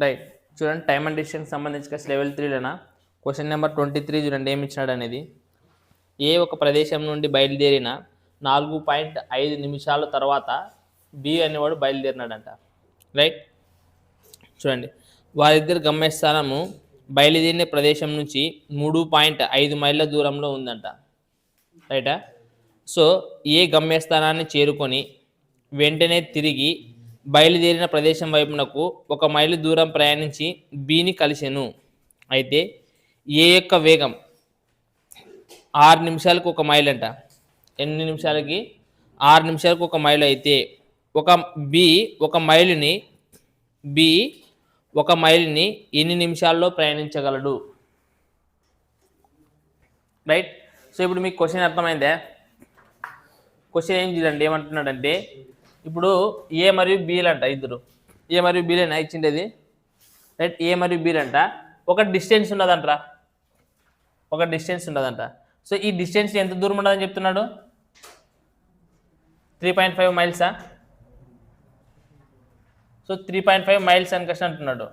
Right. చూడండి time and distance సంబంధించి level 3లోన question number 23 చూడండి ఏమి ఇచ్చినాడు అనేది. ఏ ఒక ప్రదేశం నుండి బయలుదేరిన 4.5 నిమిషాల తర్వాత బి అనేవాడు బయలుదేరినాడంట. రైట్. చూడండి వారిద్దరు గమ్యస్థానము బయలుదేరిన ప్రదేశం నుంచి 3.5 మైళ్ళ దూరంలో ఉందంట. రైటా. సో ఏ గమ్యస్థానాన్ని చేరుకొని వెంటనే తిరిగి బయలుదేరిన ప్రదేశం వైపునకు 1 మైలు దూరం ప్రయాణించి బిని కలిసెను. అయితే ఏ యొక్క వేగం 6 నిమిషాలకు 1 మైల్ అంట. ఎన్ని నిమిషాలకి? 6 నిమిషాలకు 1 మైలు అయితే ఒక మైలుని ఎన్ని నిమిషాల్లో ప్రయాణించగలడు? రైట్. సో ఇప్పుడు మీకు క్వశ్చన్ అర్థమైందే. క్వశ్చన్ ఏం చేయాలండి, ఏమంటున్నాడంటే ఇప్పుడు ఏ మరియు బీలు అంట, ఇద్దరు ఏ మరియు బీలేనా ఇచ్చిండేది. రైట్. ఏ మరియు బీలు అంట ఒక డిస్టెన్స్ ఉన్నదంటరా, సో ఈ డిస్టెన్స్ ఎంత దూరం ఉండదని చెప్తున్నాడు? 3.5 మైల్సా? సో 3.5 మైల్స్ అని కష్టం అంటున్నాడు.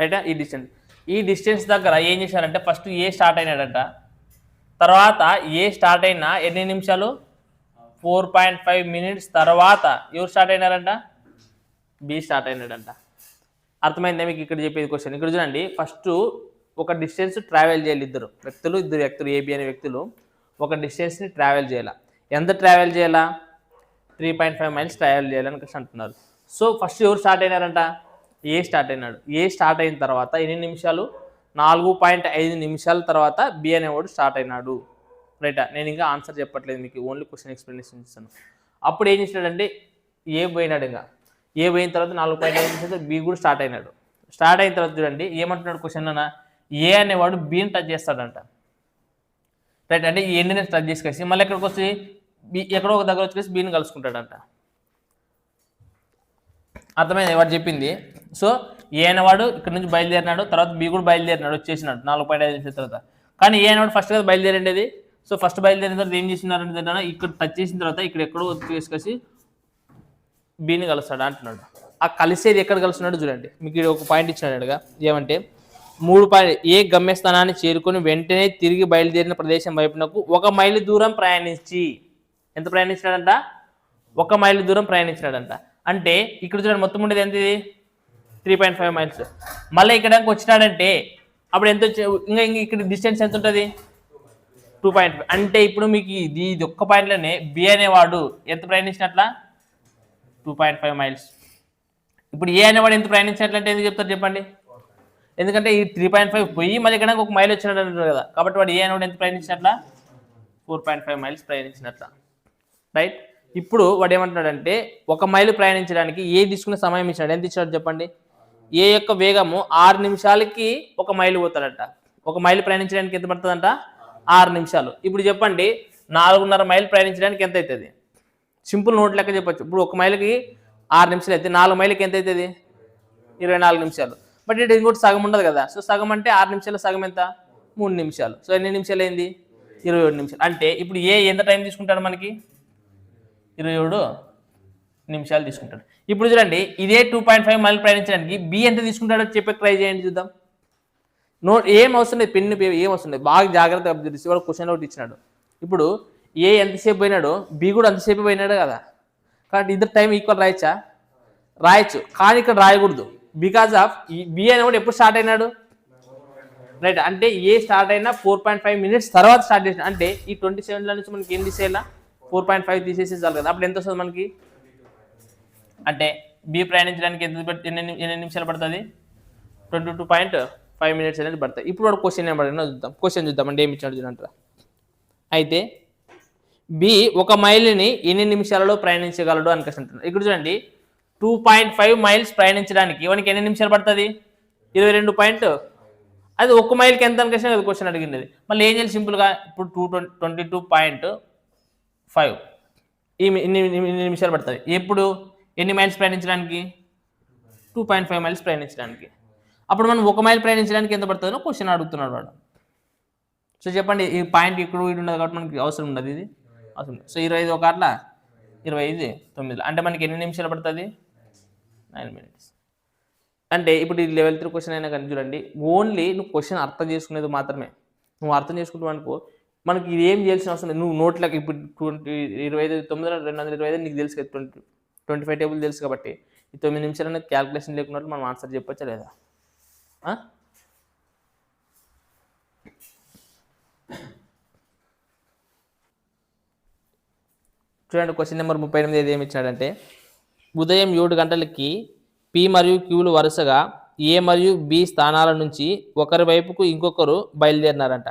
రైటా. ఈ డిస్టెన్స్ దగ్గర ఏం చేశారంటే ఫస్ట్ ఏ స్టార్ట్ అయినాడంట. తర్వాత ఏ స్టార్ట్ అయినా ఎన్ని నిమిషాలు? 4.5 మినిట్స్ తర్వాత ఎవరు స్టార్ట్ అయినారంట? బి స్టార్ట్ అయినాడంట. అర్థమైందా మీకు ఇక్కడ చెప్పేది క్వశ్చన్? ఇక్కడ చూడండి, ఫస్ట్ ఒక డిస్టెన్స్ ట్రావెల్ చేయాలి. ఇద్దరు వ్యక్తులు ఏబి అనే వ్యక్తులు ఒక డిస్టెన్స్ని ట్రావెల్ చేయాలి. ఎంత ట్రావెల్ చేయాలా? 3.5 మైల్స్ ట్రావెల్ చేయాలని అంటున్నారు. సో ఫస్ట్ ఎవరు స్టార్ట్ అయినారంట? ఏ స్టార్ట్ అయినాడు. ఏ స్టార్ట్ అయిన తర్వాత ఎన్ని నిమిషాలు? 4.5 నిమిషాల తర్వాత బి అనేవాడు స్టార్ట్ అయినాడు. రైటా. నేను ఇంకా ఆన్సర్ చెప్పట్లేదు మీకు, ఓన్లీ క్వశ్చన్ ఎక్స్ప్లెనేషన్ ఇస్తాను. అప్పుడు ఏం చేసినాడంటే ఏ పోయినాడు. ఏ పోయిన తర్వాత 4.5 నిమిషాలు బి కూడా స్టార్ట్ అయినాడు. స్టార్ట్ అయిన తర్వాత చూడండి ఏమంటున్నాడు క్వశ్చన్ అన్న, ఏ అనేవాడు బిని టచ్ చేస్తాడంట. రైట్. అంటే ఈ ఎండ్ని టచ్ చేసుకేసి మళ్ళీ ఎక్కడికి వచ్చి ఎక్కడో ఒక దగ్గర వచ్చేసి బీని కలుసుకుంటాడంట. అర్థమైంది వాడు చెప్పింది. సో ఏ అనేవాడు ఇక్కడ నుంచి బయలుదేరినాడు, తర్వాత బి కూడా బయలుదేరినాడు, వచ్చేసినాడు 4.5 నిమిషాల తర్వాత. కానీ ఏ అనేవాడు ఫస్ట్ కదా బయలుదేరండి. సో ఫస్ట్ బయలుదేరిన తర్వాత ఏం చేసినారంటే ఇక్కడ టచ్ చేసిన తర్వాత ఇక్కడ ఎక్కడో వచ్చేసి బీని కలుస్తాడు అంటున్నాడు. ఆ కలిసేది ఎక్కడ కలుస్తున్నాడు చూడండి. మీకు ఒక పాయింట్ ఇచ్చినాడుగా ఏమంటే 3 ఏ గమ్యస్థానాన్ని చేరుకొని వెంటనే తిరిగి బయలుదేరిన ప్రదేశం వైపునకు 1 మైలు దూరం ప్రయాణించి, ఎంత ప్రయాణించినాడంట? 1 మైలు దూరం ప్రయాణించినాడంట. అంటే ఇక్కడ చూడండి మొత్తం ఉండేది ఎంత? 3.5 మైల్స్. మళ్ళీ ఇక్కడ వచ్చినాడంటే అప్పుడు ఎంత ఇంకా ఇక్కడ డిస్టెన్స్ ఎంత ఉంటుంది? 2.5. అంటే ఇప్పుడు మీకు ఇది ఒక్క పాయింట్లోనే బి అనేవాడు ఎంత ప్రయాణించినట్లా? 2.5 మైల్స్. ఇప్పుడు ఏ అనేవాడు ఎంత ప్రయాణించినట్లంటే ఎందుకు చెప్తారు చెప్పండి? ఎందుకంటే ఈ 3.5 పోయి మళ్ళీ ఇక్కడ 1 మైల్ వచ్చినట్టు అంటారు కదా. కాబట్టి వాడు ఏ అనేవాడు ఎంత ప్రయాణించినట్లా? 4.5 మైల్స్ ప్రయాణించినట్ల. రైట్. ఇప్పుడు వాడు ఏమంటున్నాడంటే 1 మైలు ప్రయాణించడానికి ఏ తీసుకునే సమయం ఇచ్చినాడు, ఎంత ఇచ్చినాడు చెప్పండి? ఏ యొక్క వేగము 6 నిమిషాలకి 1 మైలు పోతాడంట. 1 మైలు ప్రయాణించడానికి ఎంత పడుతుందంట? 6 నిమిషాలు. ఇప్పుడు చెప్పండి 4.5 మైలు ప్రయాణించడానికి ఎంత అవుతుంది? సింపుల్ నోట్ లెక్క చెప్పచ్చు. ఇప్పుడు 1 మైలుకి 6 నిమిషాలు అయితే 4 మైలుకి ఎంత అవుతుంది? 24 నిమిషాలు. బట్ ఇటు ఇంకోటి సగం ఉండదు కదా. సో సగం అంటే 6 నిమిషాల సగం ఎంత? 3 నిమిషాలు. సో ఎన్ని నిమిషాలు అయింది? 27 నిమిషాలు. అంటే ఇప్పుడు ఏ ఎంత టైం తీసుకుంటాడు మనకి? 27 నిమిషాలు తీసుకుంటాడు. ఇప్పుడు చూడండి ఇదే 2.5 మైలు ప్రయాణించడానికి బి ఎంత తీసుకుంటాడో చెప్పి ట్రై చేయండి చూద్దాం. నోట్ ఏం అవసరం లేదు, పెన్ను ఏం అవసరం లేదు, బాగా జాగ్రత్తగా అబ్జర్వ్ చేసి వాడు క్వశ్చన్ ఒకటి ఇచ్చినాడు. ఇప్పుడు ఏ ఎంతసేపు పోయినాడో బి కూడా అంతసేపు పోయినాడు కదా. కాబట్టి ఇద్దరు టైం ఈక్వల్ రాయొచ్చు. కానీ ఇక్కడ రాయకూడదు. బికాజ్ ఆఫ్ బి అనేవాడు ఎప్పుడు స్టార్ట్ అయినాడు? రైట్. అంటే ఏ స్టార్ట్ అయినా 4.5 మినిట్స్ తర్వాత స్టార్ట్ చేసిన. అంటే ఈ 27లో నుంచి మనకి ఏం తీసేయాలా? 4.5 తీసేసి చాలు కదా. అప్పుడు ఎంత వస్తుంది మనకి? అంటే బి ప్రయాణించడానికి ఎన్ని నిమిషాలు పడుతుంది? 22.5 మినిట్స్ అనేది పడుతుంది. ఇప్పుడు వాడు క్వశ్చన్ ఏం పడినా చూద్దాం. క్వశ్చన్ చూద్దాం అంటే ఏమి ఇచ్చాడు చూడంటారా. అయితే బి 1 మైలుని ఎన్ని నిమిషాలలో ప్రయాణించగలడు అని అంటున్నాడు. ఇక్కడ చూడండి 2.5 మైల్స్ ప్రయాణించడానికి వానికి ఎన్ని నిమిషాలు పడుతుంది? 22. అది 1 మైల్కి ఎంత అని కదా క్వశ్చన్ అడిగింది. మళ్ళీ ఏం చేయాలి సింపుల్గా? ఇప్పుడు 22.5 ఇన్ని నిమిషాలు పడుతుంది. ఎప్పుడు ఎన్ని మైల్స్ ప్రయాణించడానికి? 2.5 మైల్స్ ప్రయాణించడానికి. అప్పుడు మనం 1 మైల్ ప్రయాణించడానికి ఎంత పడుతుందో క్వశ్చన్ అడుగుతున్నాడు వాడు. సో చెప్పండి, ఈ పాయింట్ ఇక్కడ ఉండదు కాబట్టి మనకి అవసరం ఉండదు, ఇది అవసరం. సో 25 ఒక అట్లా 25 9 అంటే మనకి ఎన్ని నిమిషాలు పడుతుంది 9 minutes. అంటే ఇప్పుడు ఈ లెవెల్ 3 క్వశ్చన్ అయినా కానీ చూడండి, ఓన్లీ నువ్వు క్వశ్చన్ అర్థం చేసుకునేది మాత్రమే. నువ్వు అర్థం చేసుకుంటావు అనుకో, మనకి ఇది ఏం చేయాల్సిన అవసరం లేదు. నువ్వు నోట్లకి ఇప్పుడు 25 9 225 నీకు తెలుసు కదా, 25 టేబుల్ తెలుసు కాబట్టి ఈ 9 నిమిషాలు క్యాల్కులేషన్ లేకున్నట్లు మనం ఆన్సర్ చెప్పొచ్చా లేదా? చూడండి క్వశ్చన్ నెంబర్ 38 ఏమి ఇచ్చాడంటే, ఉదయం 7 గంటలకి పి మరియు క్యూలు వరుసగా ఏ మరియు బి స్థానాల నుంచి ఒకరి వైపుకు ఇంకొకరు బయలుదేరినారంట.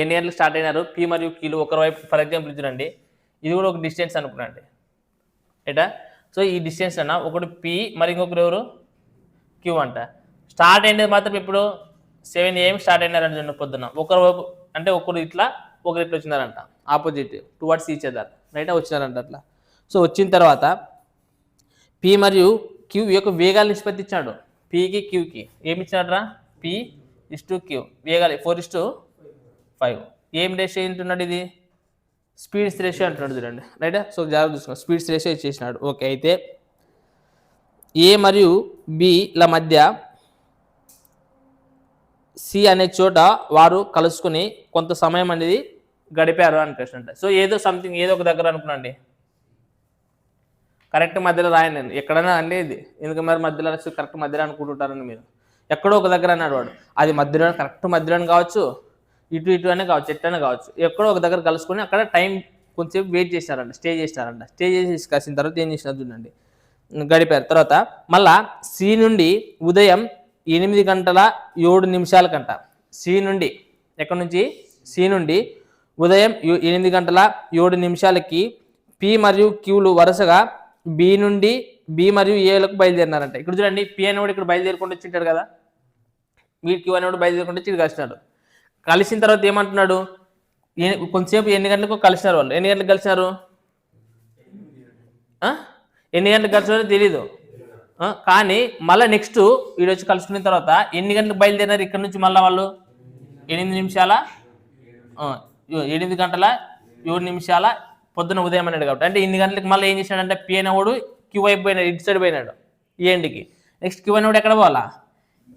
ఎన్ని గంటలకు స్టార్ట్ అయినారు? పి మరియు క్యూలు ఒకరి వైపు. ఫర్ ఎగ్జాంపుల్ చూడండి, ఇది కూడా ఒక డిస్టెన్స్ అనుకున్నాండి ఏటా. సో ఈ డిస్టెన్స్ అన్న ఒకటి పి మరి ఇంకొకరు ఎవరు? క్యూ అంట. స్టార్ట్ అయ్యేది మాత్రం ఇప్పుడు 7 AM స్టార్ట్ అయినారంట చూడండి పొద్దున్న. ఒకరు వైపు అంటే ఒకరు ఇట్లా ఒకరు ఇట్లా వచ్చినారంట, opposite towards each other, right వచ్చినారంట అట్లా. సో వచ్చిన తర్వాత పి మరియు క్యూ యొక్క వేగాలు నిష్పత్తి ఇచ్చాడు. పికి క్యూకి ఏమి ఇచ్చినాడ్రా? P/Q వేగాలు 4:5. ఏం రేషియో ఏంటున్నాడు? ఇది స్పీడ్స్ రేషియో అంటున్నాడు చూడండి, రైట్. సో జాగ్రత్త చూసుకోండి, స్పీడ్స్ రేషియో ఇచ్చేసినాడు. ఓకే, అయితే ఏ మరియు బిల మధ్య సి అనే చోట వారు కలుసుకుని కొంత సమయం అనేది గడిపారు అని ప్రశ్న అంటే. సో ఏదో సంథింగ్ ఏదో ఒక దగ్గర అనుకున్నాండి, కరెక్ట్ మధ్యలో రాయండి. ఎక్కడైనా అండి ఇది ఎందుకు మరి మధ్యలో కరెక్ట్ మధ్యలో అనుకుంటుంటారని మీరు. ఎక్కడో ఒక దగ్గర అన్నాడు వాడు, అది మధ్యలో కరెక్ట్ మధ్యలో కావచ్చు, ఇటు ఇటు అనే కావచ్చు, ఎట్లనే కావచ్చు, ఎక్కడో ఒక దగ్గర కలుసుకొని అక్కడ టైం కొంచెం వెయిట్ చేశారంట, స్టే చేశారంట. స్టే చేసి కలిసిన తర్వాత ఏం చేసినారు చూడండి, గడిపారు. తర్వాత మళ్ళా సి నుండి ఉదయం 8:07 కంట. సి నుండి ఎక్కడి నుంచి? సి నుండి ఉదయం 8:07 పి మరియు క్యూలు వరుసగా బి నుండి బి మరియు ఏలకు బయలుదేరినారంట. ఇక్కడ చూడండి, పి అనేవాడు ఇక్కడ బయలుదేరుకుంటూ వచ్చింటాడు కదా, వీడి క్యూ అనేవాడు బయలుదేరుకుంటూ వచ్చి కలిసినాడు. కలిసిన తర్వాత ఏమంటున్నాడు? కొంతసేపు ఎన్ని గంటలకు కలిసినారు వాళ్ళు? ఎన్ని గంటలకు కలిసినారు? ఎన్ని గంటలకు కలిసినారో తెలీదు, కానీ మళ్ళీ నెక్స్ట్ వీడు వచ్చి కలుసుకున్న తర్వాత ఎన్ని గంటలకు బయలుదేరినారు ఇక్కడ నుంచి? మళ్ళీ వాళ్ళు 8:07 పొద్దున ఉదయం అన్నాడు కాబట్టి, అంటే ఇన్ని గంటలకు మళ్ళీ ఏం చేశాడంటే పి అనేవాడు క్యూ వైపు పోయినాడు, ఇటు సైడ్ పోయినాడు ఈ ఎండ్కి. నెక్స్ట్ క్యూ అనేవాడు ఎక్కడ పోవాలా?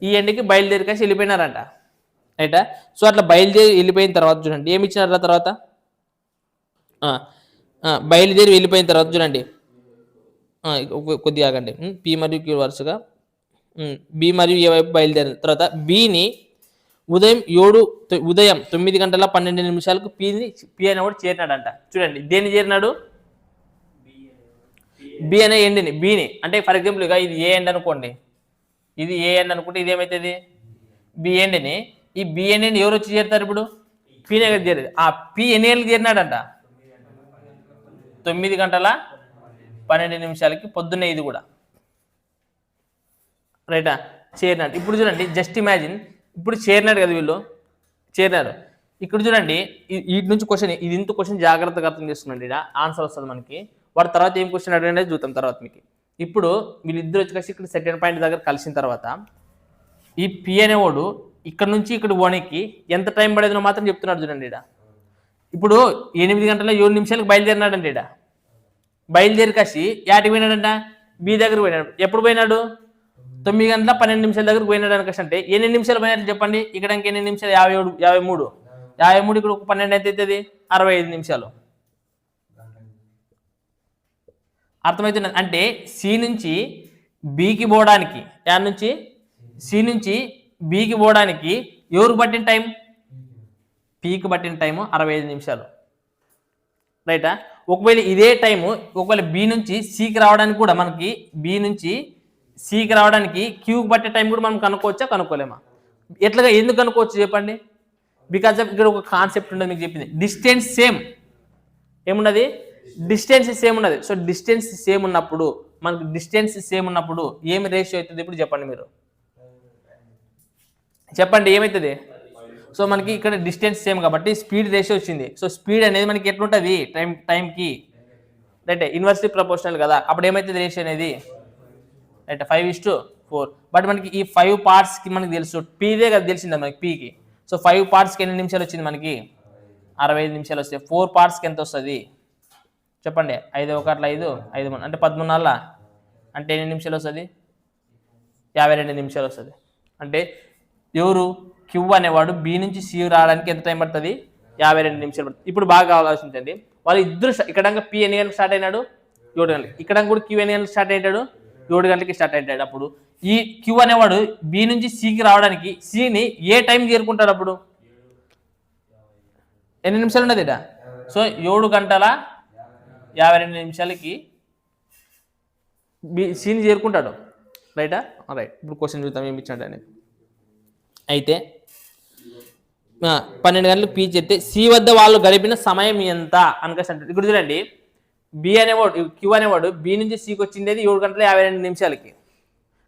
ఈ ఎండ్కి బయలుదేరి కాసి వెళ్ళిపోయినారంట, రైటా. సో అట్లా బయలుదేరి వెళ్ళిపోయిన తర్వాత చూడండి ఏమి ఇచ్చినారు తర్వాత, బయలుదేరి వెళ్ళిపోయిన తర్వాత చూడండి కొద్దిగా ఆగండి. పి మరియు క్యూ వరుసగా బి మరియు ఏ వైపు బయలుదేరిన తర్వాత బిని ఉదయం 9:12 పి అనేవాడు చేరినాడంట. చూడండి దేన్ని చేరినాడు? బి అనే ఎండ్ని, బిని. అంటే ఫర్ ఎగ్జాంపుల్ ఇక ఇది ఏ ఎండ్ అనుకోండి, ఇది ఏ ఎండ్ అనుకుంటే ఇది ఏమవుతుంది? బి ఎండ్ని. ఈ బి ఎండ్ని ఎవరు వచ్చి చేరుతారు ఇప్పుడు? పి దగ్గర చేరేది. ఆ పి ఎన్ని గంటలకు చేరినాడంట? 9:12 పొద్దున్నే, ఇది కూడా రైటా చేరినాడు. ఇప్పుడు చూడండి జస్ట్ ఇమాజిన్, ఇప్పుడు చేరినాడు కదా వీళ్ళు, చేరినారు. ఇక్కడ చూడండి వీటి నుంచి క్వశ్చన్, ఇది ఇంత క్వశ్చన్ జాగ్రత్తగా అర్థం చేస్తున్నాండి, ఇక్కడ ఆన్సర్ వస్తుంది మనకి. వాడు తర్వాత ఏం క్వశ్చన్ అడిగినది చూద్దాం తర్వాత మీకు. ఇప్పుడు వీళ్ళిద్దరు వచ్చి కలిసి ఇక్కడ సెకండ్ పాయింట్ దగ్గర కలిసిన తర్వాత ఈ పి అనేవాడు ఇక్కడ నుంచి ఇక్కడ పోనీకి ఎంత టైం పడేదో మాత్రం చెప్తున్నాడు చూడండి. ఇక్కడ ఇప్పుడు 8:07 బయలుదేరినాడంటే, ఇక్కడ బయలుదేరి కాసి యాటికి పోయినాడంట? బి దగ్గర పోయినాడు. ఎప్పుడు పోయినాడు? 9:12 దగ్గరకు పోయినాడు అనకసి. అంటే ఎన్ని నిమిషాలు పోయినట్లు చెప్పండి? ఇక్కడ ఎన్ని నిమిషాలు? 53 ఇక్కడ ఒక 12 అయితే అవుతుంది 65 నిమిషాలు. అర్థమవుతుంది? అంటే సి నుంచి బికి పోవడానికి, యాడ్ నుంచి సి నుంచి బికి పోవడానికి ఎవరు పట్టిన టైం? పీకి పట్టిన టైము 65 నిమిషాలు, రైటా. ఒకవేళ ఇదే టైము ఒకవేళ బి నుంచి సికి రావడానికి కూడా మనకి, బి నుంచి సికి రావడానికి క్యూకి పట్టే టైం కూడా మనం కనుక్కోవచ్చా కనుక్కోలేమా? ఎట్లాగా ఎందుకు కనుక్కోవచ్చు చెప్పండి? బికాజ్ ఆఫ్ ఇక్కడ ఒక కాన్సెప్ట్ ఉండదు మీకు చెప్పింది, డిస్టెన్స్ సేమ్. ఏమున్నది? డిస్టెన్స్ సేమ్ ఉన్నది. సో డిస్టెన్స్ సేమ్ ఉన్నప్పుడు, మనకు డిస్టెన్స్ సేమ్ ఉన్నప్పుడు ఏమి రేషియో అవుతుంది ఇప్పుడు చెప్పండి మీరు? చెప్పండి ఏమవుతుంది? సో మనకి ఇక్కడ డిస్టెన్స్ సేమ్ కాబట్టి స్పీడ్ రేషియో వచ్చింది. సో స్పీడ్ అనేది మనకి ఎట్లుంటుంది? టైంకి రైట్ ఇన్వర్స్లీ ప్రపోర్షనల్ కదా. అప్పుడు ఏమవుతుంది రేషియో అనేది? రైట్ 5:4. బట్ మనకి ఈ 5 పార్ట్స్కి మనకి తెలుసు, పీదే కదా తెలిసిందా మనకి పీకి. సో 5 పార్ట్స్కి ఎన్ని నిమిషాలు వచ్చింది మనకి? 65 నిమిషాలు వస్తాయి. 4 పార్ట్స్కి ఎంత వస్తుంది? చెప్పండి. 5 1 5 5 3 అంటే 13 అంటే ఎన్ని నిమిషాలు వస్తుంది? 52 నిమిషాలు వస్తుంది. అంటే ఎవరు క్యూ అనేవాడు బి నుంచి సి రావడానికి ఎంత టైం పడుతుంది? 52 నిమిషాలు పడుతుంది. ఇప్పుడు బాగా ఆలోచించండి. వాళ్ళు ఇద్దరు ఇక్కడ పి ఎన్ని గంటలకు స్టార్ట్ అయినాడు? 7 గంటలకి. ఇక్కడ కూడా క్యూ ఎన్ని గంటలకు స్టార్ట్ అయ్యాడు? 7 గంటలకి స్టార్ట్ అయ్యాడు. అప్పుడు ఈ క్యూ అనేవాడు బి నుంచి సికి రావడానికి సిని ఏ టైం చేరుకుంటాడు? అప్పుడు ఎన్ని నిమిషాలు ఉన్నది ఇట? సో 7 గంటల 52 నిమిషాలకి సిని చేరుకుంటాడు. రైటా? రైట్. ఇప్పుడు క్వశ్చన్ చూద్దాం ఏమి ఇచ్చాడు అనేది. అయితే 12 గంటలకు పీ చెప్తే సి వద్ద వాళ్ళు గడిపిన సమయం ఎంత అనుకోసి అంటారు. ఇక్కడ చూడండి, బి అనేవాడు క్యూ అనేవాడు బి నుంచి సికి వచ్చిండేది 7 గంటల 52 నిమిషాలకి.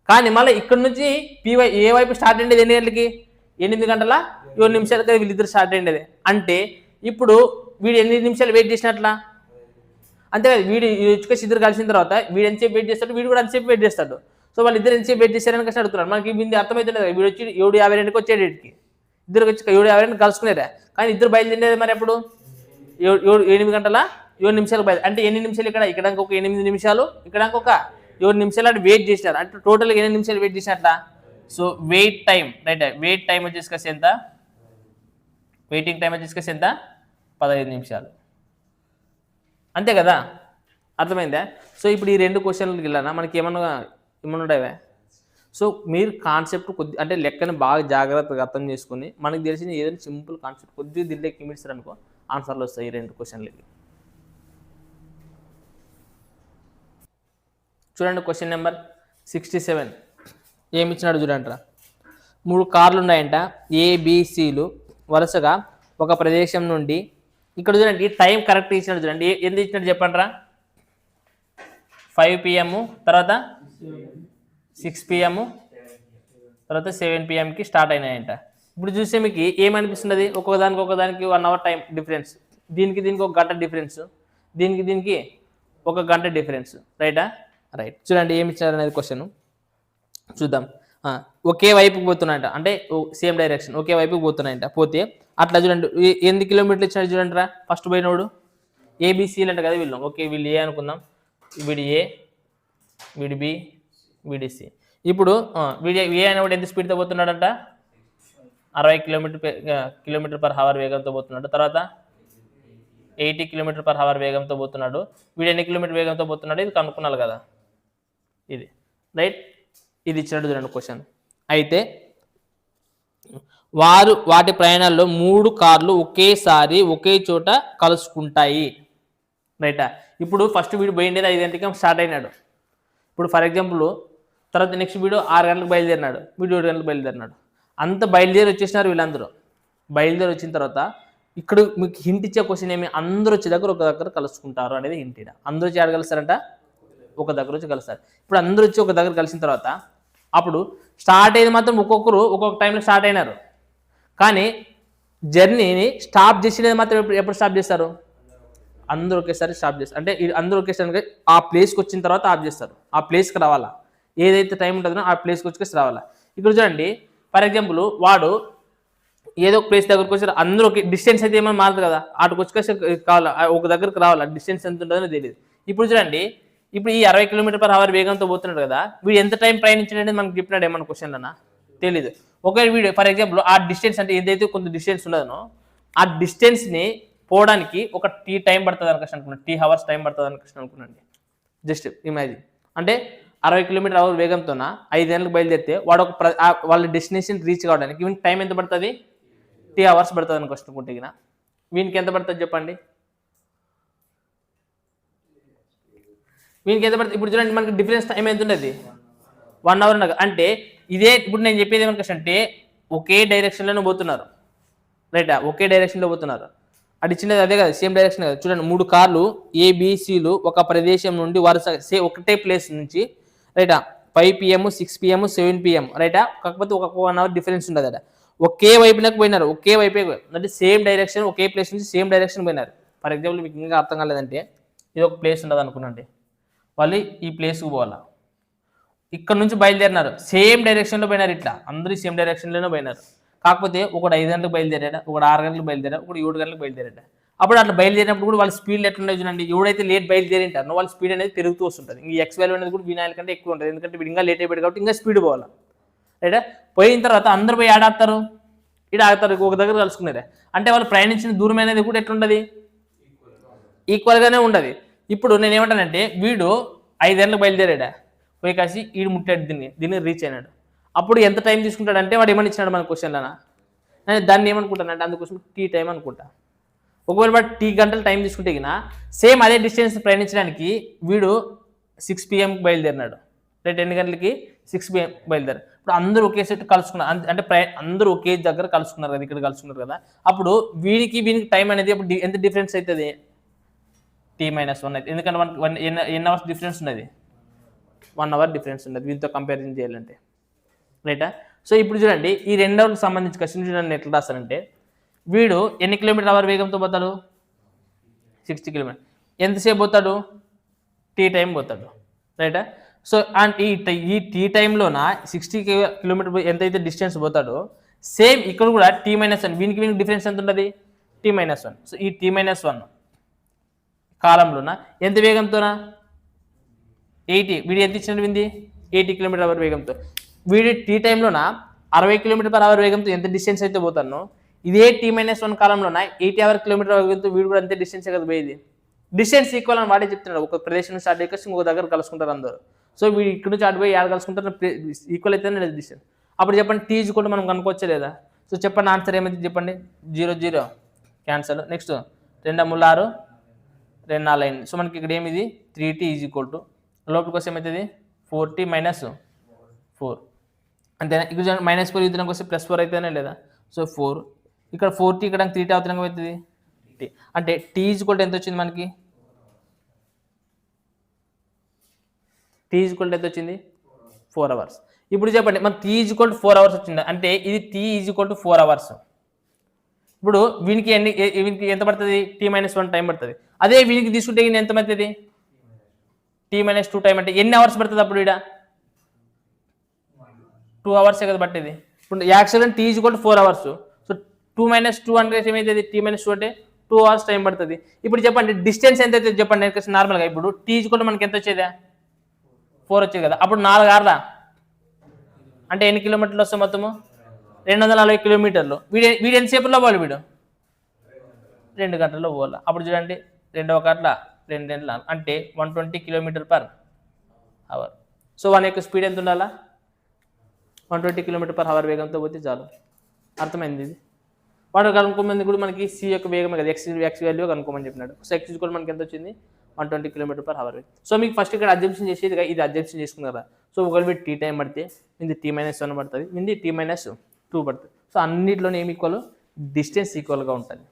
కానీ మళ్ళీ ఇక్కడ నుంచి పీవై ఏ వైపు స్టార్ట్ అయ్యేది ఎన్ని గంటలకి? 8 గంటల 7 నిమిషాలకి వీళ్ళిద్దరు స్టార్ట్ అయ్యేది. అంటే ఇప్పుడు వీడు 8 నిమిషాలు వెయిట్ చేసినట్లా అంతే కదా. వీడు వచ్చుకొచ్చి ఇద్దరు కలిసిన తర్వాత వీడు ఎంతసేపు వెయిట్ చేస్తాడు, వీడు కూడా ఎంతసేపు వెయిట్ చేస్తాడు. సో వాళ్ళు ఇద్దరు ఎంతసేపు వెయిట్ చేశారని కలిసి అడుగుతున్నారు. మనకి ఇది అర్థమవుతుంది కదా. వీడు వచ్చి 7:52కి వచ్చేది ఇటుకి, ఇద్దరు వచ్చి 7:52 కలుసుకునేరా. కానీ ఇద్దరు బయలుదేరేది మరి ఎప్పుడు? 8 గంటల 7 నిమిషాలు బయలు. అంటే ఎన్ని నిమిషాలు? ఇక్కడ ఒక 8 నిమిషాలు, ఇక్కడ ఒక 7 నిమిషాలు అంటే వెయిట్ చేసినారు. అంటే టోటల్గా 8 నిమిషాలు వెయిట్ చేసినట్లా. So wait time, right, wait time వచ్చేసి ఎంత? వెయిటింగ్ టైం వచ్చేసి ఎంత? 15 నిమిషాలు. అంతే కదా, అర్థమైందా? సో ఇప్పుడు ఈ 2 క్వశ్చన్లకి వెళ్ళానా మనకి ఏమన్నా ఉండవే. సో మీరు కాన్సెప్ట్ కొద్ది అంటే లెక్కని బాగా జాగ్రత్తగా అర్థం చేసుకుని మనకి తెలిసిన ఏదైనా సింపుల్ కాన్సెప్ట్ కొద్దిగా దీనిలోకి ఇమిడిస్తారు అనుకో, ఆన్సర్లు వస్తాయి ఈ 2 క్వశ్చన్లకి. చూడండి క్వశ్చన్ నెంబర్ 67 ఏమి ఇచ్చినాడు చూడండి. 3 కార్లు ఉన్నాయంట, ఏబిసిలు వరుసగా ఒక ప్రదేశం నుండి. ఇక్కడ చూడండి టైం కరెక్ట్ ఇచ్చినాడు చూడండి. ఎందుకు ఇచ్చినట్టు చెప్పండి రా. 5 PM, తర్వాత 6 PM, తర్వాత 7 PMకి స్టార్ట్ అయినాయంట. ఇప్పుడు చూస్తే మీకు ఏమనిపిస్తున్నది? ఒక్కొక్కదానికి 1 అవర్ టైం డిఫరెన్స్, దీనికి 1 గంట డిఫరెన్స్, దీనికి 1 గంట డిఫరెన్స్. రైటా? రైట్. చూడండి ఏమి ఇచ్చారు అనేది క్వశ్చన్ చూద్దాం. ఒకే వైపుకి పోతున్నాయంట, అంటే సేమ్ డైరెక్షన్ ఒకే వైపుకి పోతున్నాయంట. పోతే అట్లా చూడండి ఎన్ని కిలోమీటర్లు ఇచ్చినాడు చూడండి రా. ఫస్ట్ పోయినోడు ఏబిసిలు అంట కదా వీళ్ళు. ఓకే వీళ్ళు ఏ అనుకుందాం, వీడి ఏ, వీడి బి, వీడి సి. ఇప్పుడు వీడి ఏ అనేవాడు ఎంత స్పీడ్తో పోతున్నాడంట? 60 km/h వేగంతో పోతున్నాడు. తర్వాత 80 km/h వేగంతో పోతున్నాడు. వీడు ఎన్ని కిలోమీటర్ వేగంతో పోతున్నాడు ఇది కనుక్కున్నాను కదా. ఇది రైట్, ఇది ఇచ్చినట్టు చూడండి క్వశ్చన్. అయితే వాటి ప్రయాణాల్లో 3 కార్లు ఒకేసారి ఒకే చోట కలుసుకుంటాయి. రైటా? ఇప్పుడు ఫస్ట్ వీడు పోయిండేది 5 గంటలకి స్టార్ట్ అయినాడు. ఇప్పుడు ఫర్ ఎగ్జాంపుల్ తర్వాత నెక్స్ట్ వీడు 6 గంటలకు బయలుదేరినాడు, వీడు 7 గంటలకు బయలుదేరినాడు. అంత బయలుదేరి వచ్చేసినారు వీళ్ళందరూ. బయలుదేరి వచ్చిన తర్వాత ఇక్కడ మీకు హింట్ ఇచ్చే క్వశ్చన్ ఏమి? అందరూ వచ్చే దగ్గర ఒక దగ్గర కలుసుకుంటారు అనేది హింట్. అందరూ వచ్చి ఆడ కలుస్తారంట, ఒక దగ్గర వచ్చి కలుస్తారు. ఇప్పుడు అందరూ వచ్చి ఒక దగ్గర కలిసిన తర్వాత అప్పుడు స్టార్ట్ అయ్యేది మాత్రం ఒక్కొక్కరు ఒక్కొక్క టైంలో స్టార్ట్ అయినారు. కానీ జర్నీని స్టాప్ చేసేది మాత్రం ఎప్పుడు స్టాప్ చేస్తారు? అందరూ ఒకేసారి స్టాప్ చేస్తారు. అంటే అందరూ ఒకేసారి ఆ ప్లేస్కి వచ్చిన తర్వాత ఆఫ్ చేస్తారు. ఆ ప్లేస్కి రావాలా, ఏదైతే టైం ఉంటుందో ఆ ప్లేస్కి వచ్చేసి రావాలా. ఇక్కడ చూడండి ఫర్ ఎగ్జాంపుల్ వాడు ఏదో ఒక ప్లేస్ దగ్గరకు వచ్చి అందరూ డిస్టెన్స్ అయితే ఏమైనా మారదు కదా, అటుకు వచ్చేసి కావాలా ఒక దగ్గరకు రావాలా, డిస్టెన్స్ ఎంత ఉంటుందో తెలియదు. ఇప్పుడు చూడండి ఇప్పుడు ఈ 60 km/h వేగంతో పోతున్నాడు కదా, వీడు ఎంత టైం ప్రయాణించాడనేది మనకు చెప్పినాడు ఏమన్నా క్వశ్చన్లన్నా తెలీదు. ఒకవేళ వీడు ఫర్ ఎగ్జాంపుల్ ఆ డిస్టెన్స్ అంటే ఏదైతే కొంత డిస్టెన్స్ ఉండదనో ఆ డిస్టెన్స్ని పోవడానికి ఒక టీ టైం పడుతుంది అనుకోసం అనుకున్నాను, టీ అవర్స్ టైం పడుతుంది అనుకోసం అనుకున్నాండి. Just imagine. అంటే 60 km/h వేగంతోన 5 గంటలకు బయలుదేరితే వాడు వాళ్ళ డెస్టినేషన్ రీచ్ కావడానికి వీనికి టైం ఎంత పడుతుంది? టీ అవర్స్ పడుతుంది అనుకోసం అనుకుంటే వీనికి ఎంత పడుతుంది చెప్పండి? వీనికి ఎంత పడుతుంది? ఇప్పుడు చూడండి మనకి డిఫరెన్స్ టైం ఎంత ఉండదు? 1 అవర్ ఉండదు. అంటే ఇదే ఇప్పుడు నేను చెప్పేది ఏమనుకోసం అంటే ఒకే డైరెక్షన్లోనే పోతున్నారు. రైటా? ఒకే డైరెక్షన్లో పోతున్నారు. అది ఇచ్చినది అదే కదా, సేమ్ డైరెక్షన్ కదా. చూడండి 3 కార్లు ఏబిసిలు ఒక ప్రదేశం నుండి వరుస ఒకటే ప్లేస్ నుంచి రైటా 5 PM, 6 PM, 7 PM రైటా. కాకపోతే ఒక 1 అవర్ డిఫరెన్స్ ఉండదు అట. ఒకే వైపునకు పోయినారు, ఒకే వైపే అంటే సేమ్ డైరెక్షన్ ఒకే ప్లేస్ నుంచి సేమ్ డైరెక్షన్ పోయినారు. ఫర్ ఎగ్జాంపుల్ మీకు ఇంకా అర్థం కాలేదంటే ఇది ఒక ప్లేస్ ఉండదు అనుకున్నాండి, వాళ్ళు ఈ ప్లేస్కి పోవాలా. ఇక్కడ నుంచి బయలుదేరినారు, సేమ్ డైరెక్షన్లో పోయినారు. ఇట్లా అందరూ సేమ్ డైరెక్షన్లోనే పోయినారు. కాకపోతే ఒకడు 5 గంటలకు బయలుదేరాడు, ఒకడు 6 గంటలకు బయలుదేరాడు, ఒకడు 7 గంటలకు బయలుదేరాడు. అప్పుడు అట్లా బయలుదేరినప్పుడు కూడా వాళ్ళ స్పీడ్ ఎట్లుండే చూడండి, ఎవడైతే లేట్ బయలుదేరింటారో వాళ్ళ స్పీడ్ అనేది పెరుగుతూ వస్తుంటుంది. ఈ ఎక్స్ వాల్యూ అనేది కూడా వినాయల్ కంటే ఎక్కువ ఉంటుంది, ఎందుకంటే వీడు ఇంకా లేట్ అయిపోయాడు కాబట్టి ఇంకా స్పీడ్ పోవాలి. రైటా? పోయిన తర్వాత అందరు పోయి ఆడతారు, ఇక్కడ ఆగుతారు, ఒక దగ్గర కలుసుకునేదే. అంటే వాళ్ళు ప్రయాణించిన దూరం అనేది కూడా ఎట్లుండదు, ఈక్వల్గానే ఉండదు. ఇప్పుడు నేను ఏమంటానంటే వీడు 5 గంటలకు బయలుదేరాడా, పోయి కాసి వీడు ముట్టాడు, దీన్ని రీచ్ అయినాడు. అప్పుడు ఎంత టైం తీసుకుంటాడంటే వాడు ఏమని ఇచ్చినాడు మన క్వశ్చన్లోనా, నేను దాన్ని ఏమనుకుంటానంటే అందుకోసం టీ టైం అనుకుంటా. ఒకవేళ వాడు టీ గంటలు టైం తీసుకుంటే సేమ్ అదే డిస్టెన్స్ ప్రయాణించడానికి వీడు 6 PM బయలుదేరినాడు, రేపు 10 గంటలకి 6 PM బయలుదేరారు. ఇప్పుడు అందరూ ఒకే సెట్ కలుసుకున్నారు, అంటే అందరూ ఒకే దగ్గర కలుసుకున్నారు కదా, ఇక్కడ కలుసుకున్నారు కదా. అప్పుడు వీనికి టైం అనేది అప్పుడు ఎంత డిఫరెన్స్ అవుతుంది, T-1 అవుతుంది. ఎందుకంటే ఎన్ని అవర్స్ డిఫరెన్స్ ఉన్నది, 1 అవర్ డిఫరెన్స్ ఉన్నది వీటితో కంపారిజన్ చేయాలంటే. రైటా? సో ఇప్పుడు చూడండి ఈ 2 అవర్లకు సంబంధించి క్వశ్చన్ చూడండి ఎట్లా రాస్తారంటే, వీడు ఎన్ని కిలోమీటర్ వేగంతో పోతాడు, 60 కిలోమీటర్. ఎంతసేపు పోతాడు, టీ టైం పోతాడు. రైటా? సో అండ్ ఈ టీ టైంలోన 60 కిలోమీటర్ ఎంతైతే డిస్టెన్స్ పోతాడో సేమ్ ఇక్కడ కూడా T-1 వీనికి డిఫరెన్స్ ఎంత ఉంటుంది, T-1. సో ఈ T-1 కాలంలోన ఎంత వేగంతోనా 80, వీడు ఎంత ఇచ్చినట్టు వింది 80 కిలోమీటర్ వేగంతో. వీడి టీ టైంలోన 60 కిలోమీటర్ వేగంతో ఎంత డిస్టెన్స్ అయితే పోతానో ఇదే T-1 కాలంలోన 80 కిలోమీటర్ వేగంతో వీడు కూడా అంతే డిస్టెన్స్ కదా పోయేది. డిస్టెన్స్ ఈక్వల్ అని వాడే చెప్తున్నాడు. ఒక ప్రదేశం స్టార్ట్ అయ్యాక ఇంకొక దగ్గర కలుసుకుంటారు అందరూ. సో వీడు ఇక్కడ నుంచి అటు పోయి 6 కలుసుకుంటారు, ఈక్వల్ అయితేనే లేదు డిస్టెన్స్. అప్పుడు చెప్పండి టీ కూడా మనం కనుక్కోవచ్చే లేదా. సో చెప్పండి ఆన్సర్ ఏమైతే చెప్పండి, 0 0 క్యాన్సల్. నెక్స్ట్ 2 3 6 2 4 9. సో మనకి ఇక్కడ ఏమిది 3T = లోపలికి వస్తే ఏమవుతుంది 4T - 4 అంతేనా. ఇక్కడ -4 యుద్ధానికి వస్తే +4 అయితేనే లేదా. సో 4 ఇక్కడ 4T ఇక్కడ 3T అవుతున్నాక అవుతుంది T. అంటే T = ఎంత వచ్చింది మనకి, T = ఎంత వచ్చింది 4 అవర్స్. ఇప్పుడు చెప్పండి మన T = 4 అవర్స్ వచ్చింది అంటే ఇది T = 4 అవర్స్. ఇప్పుడు వీనికి ఎంత పడుతుంది, T-1 టైం పడుతుంది. అదే వీనికి తీసుకుంటే ఎంత పడుతుంది, T-2 టైం. అంటే ఎన్ని అవర్స్ పడుతుంది అప్పుడు ఇక్కడ 2 అవర్సే కదా పట్టేది. ఇప్పుడు యాక్చువల్గా T = 4 అవర్స్. సో 2 - 2 అంటే ఏమైతుంది, T-2 అంటే 2 అవర్స్ టైం పడుతుంది. ఇప్పుడు చెప్పండి డిస్టెన్స్ ఎంత అవుతుంది చెప్పండి నార్మల్గా. ఇప్పుడు T = మనకి ఎంత వచ్చేదా 4 వచ్చేది కదా. అప్పుడు 4 6 అంటే ఎన్ని కిలోమీటర్లు వస్తాయి మొత్తము 240 కిలోమీటర్లు. వీడు ఎంతసేపులో పోవాలి, వీడు 2 గంటల్లో పోవాలి. అప్పుడు చూడండి 2 గంటల 2 గంటల అంటే 120 km/h. సో వాని యొక్క స్పీడ్ ఎంత ఉండాలా, 120 km/h వేగంతో పోతే చాలు. అర్థమైంది ఇది. వాడు కనుక్కోమంది కూడా మనకి C యొక్క వేగమే కదా, ఎక్స్ వాల్యూ కనుక్కోమని చెప్పినాడు. సో X కూడా మనకి ఎంత వచ్చింది 120 km/h. సో మీకు ఫస్ట్ ఇక్కడ అబ్జంప్షన్ చేసేది ఇది అబ్జంప్షన్ చేసుకున్నారు కదా. సో ఒకవేళ మీరు టీ టైం పడితే ఇది T-1 పడుతుంది, ఇది T-2 పడుతుంది. సో అన్నింటిలోనే ఏమి ఈక్వల్, డిస్టెన్స్ ఈక్వల్గా ఉంటుంది.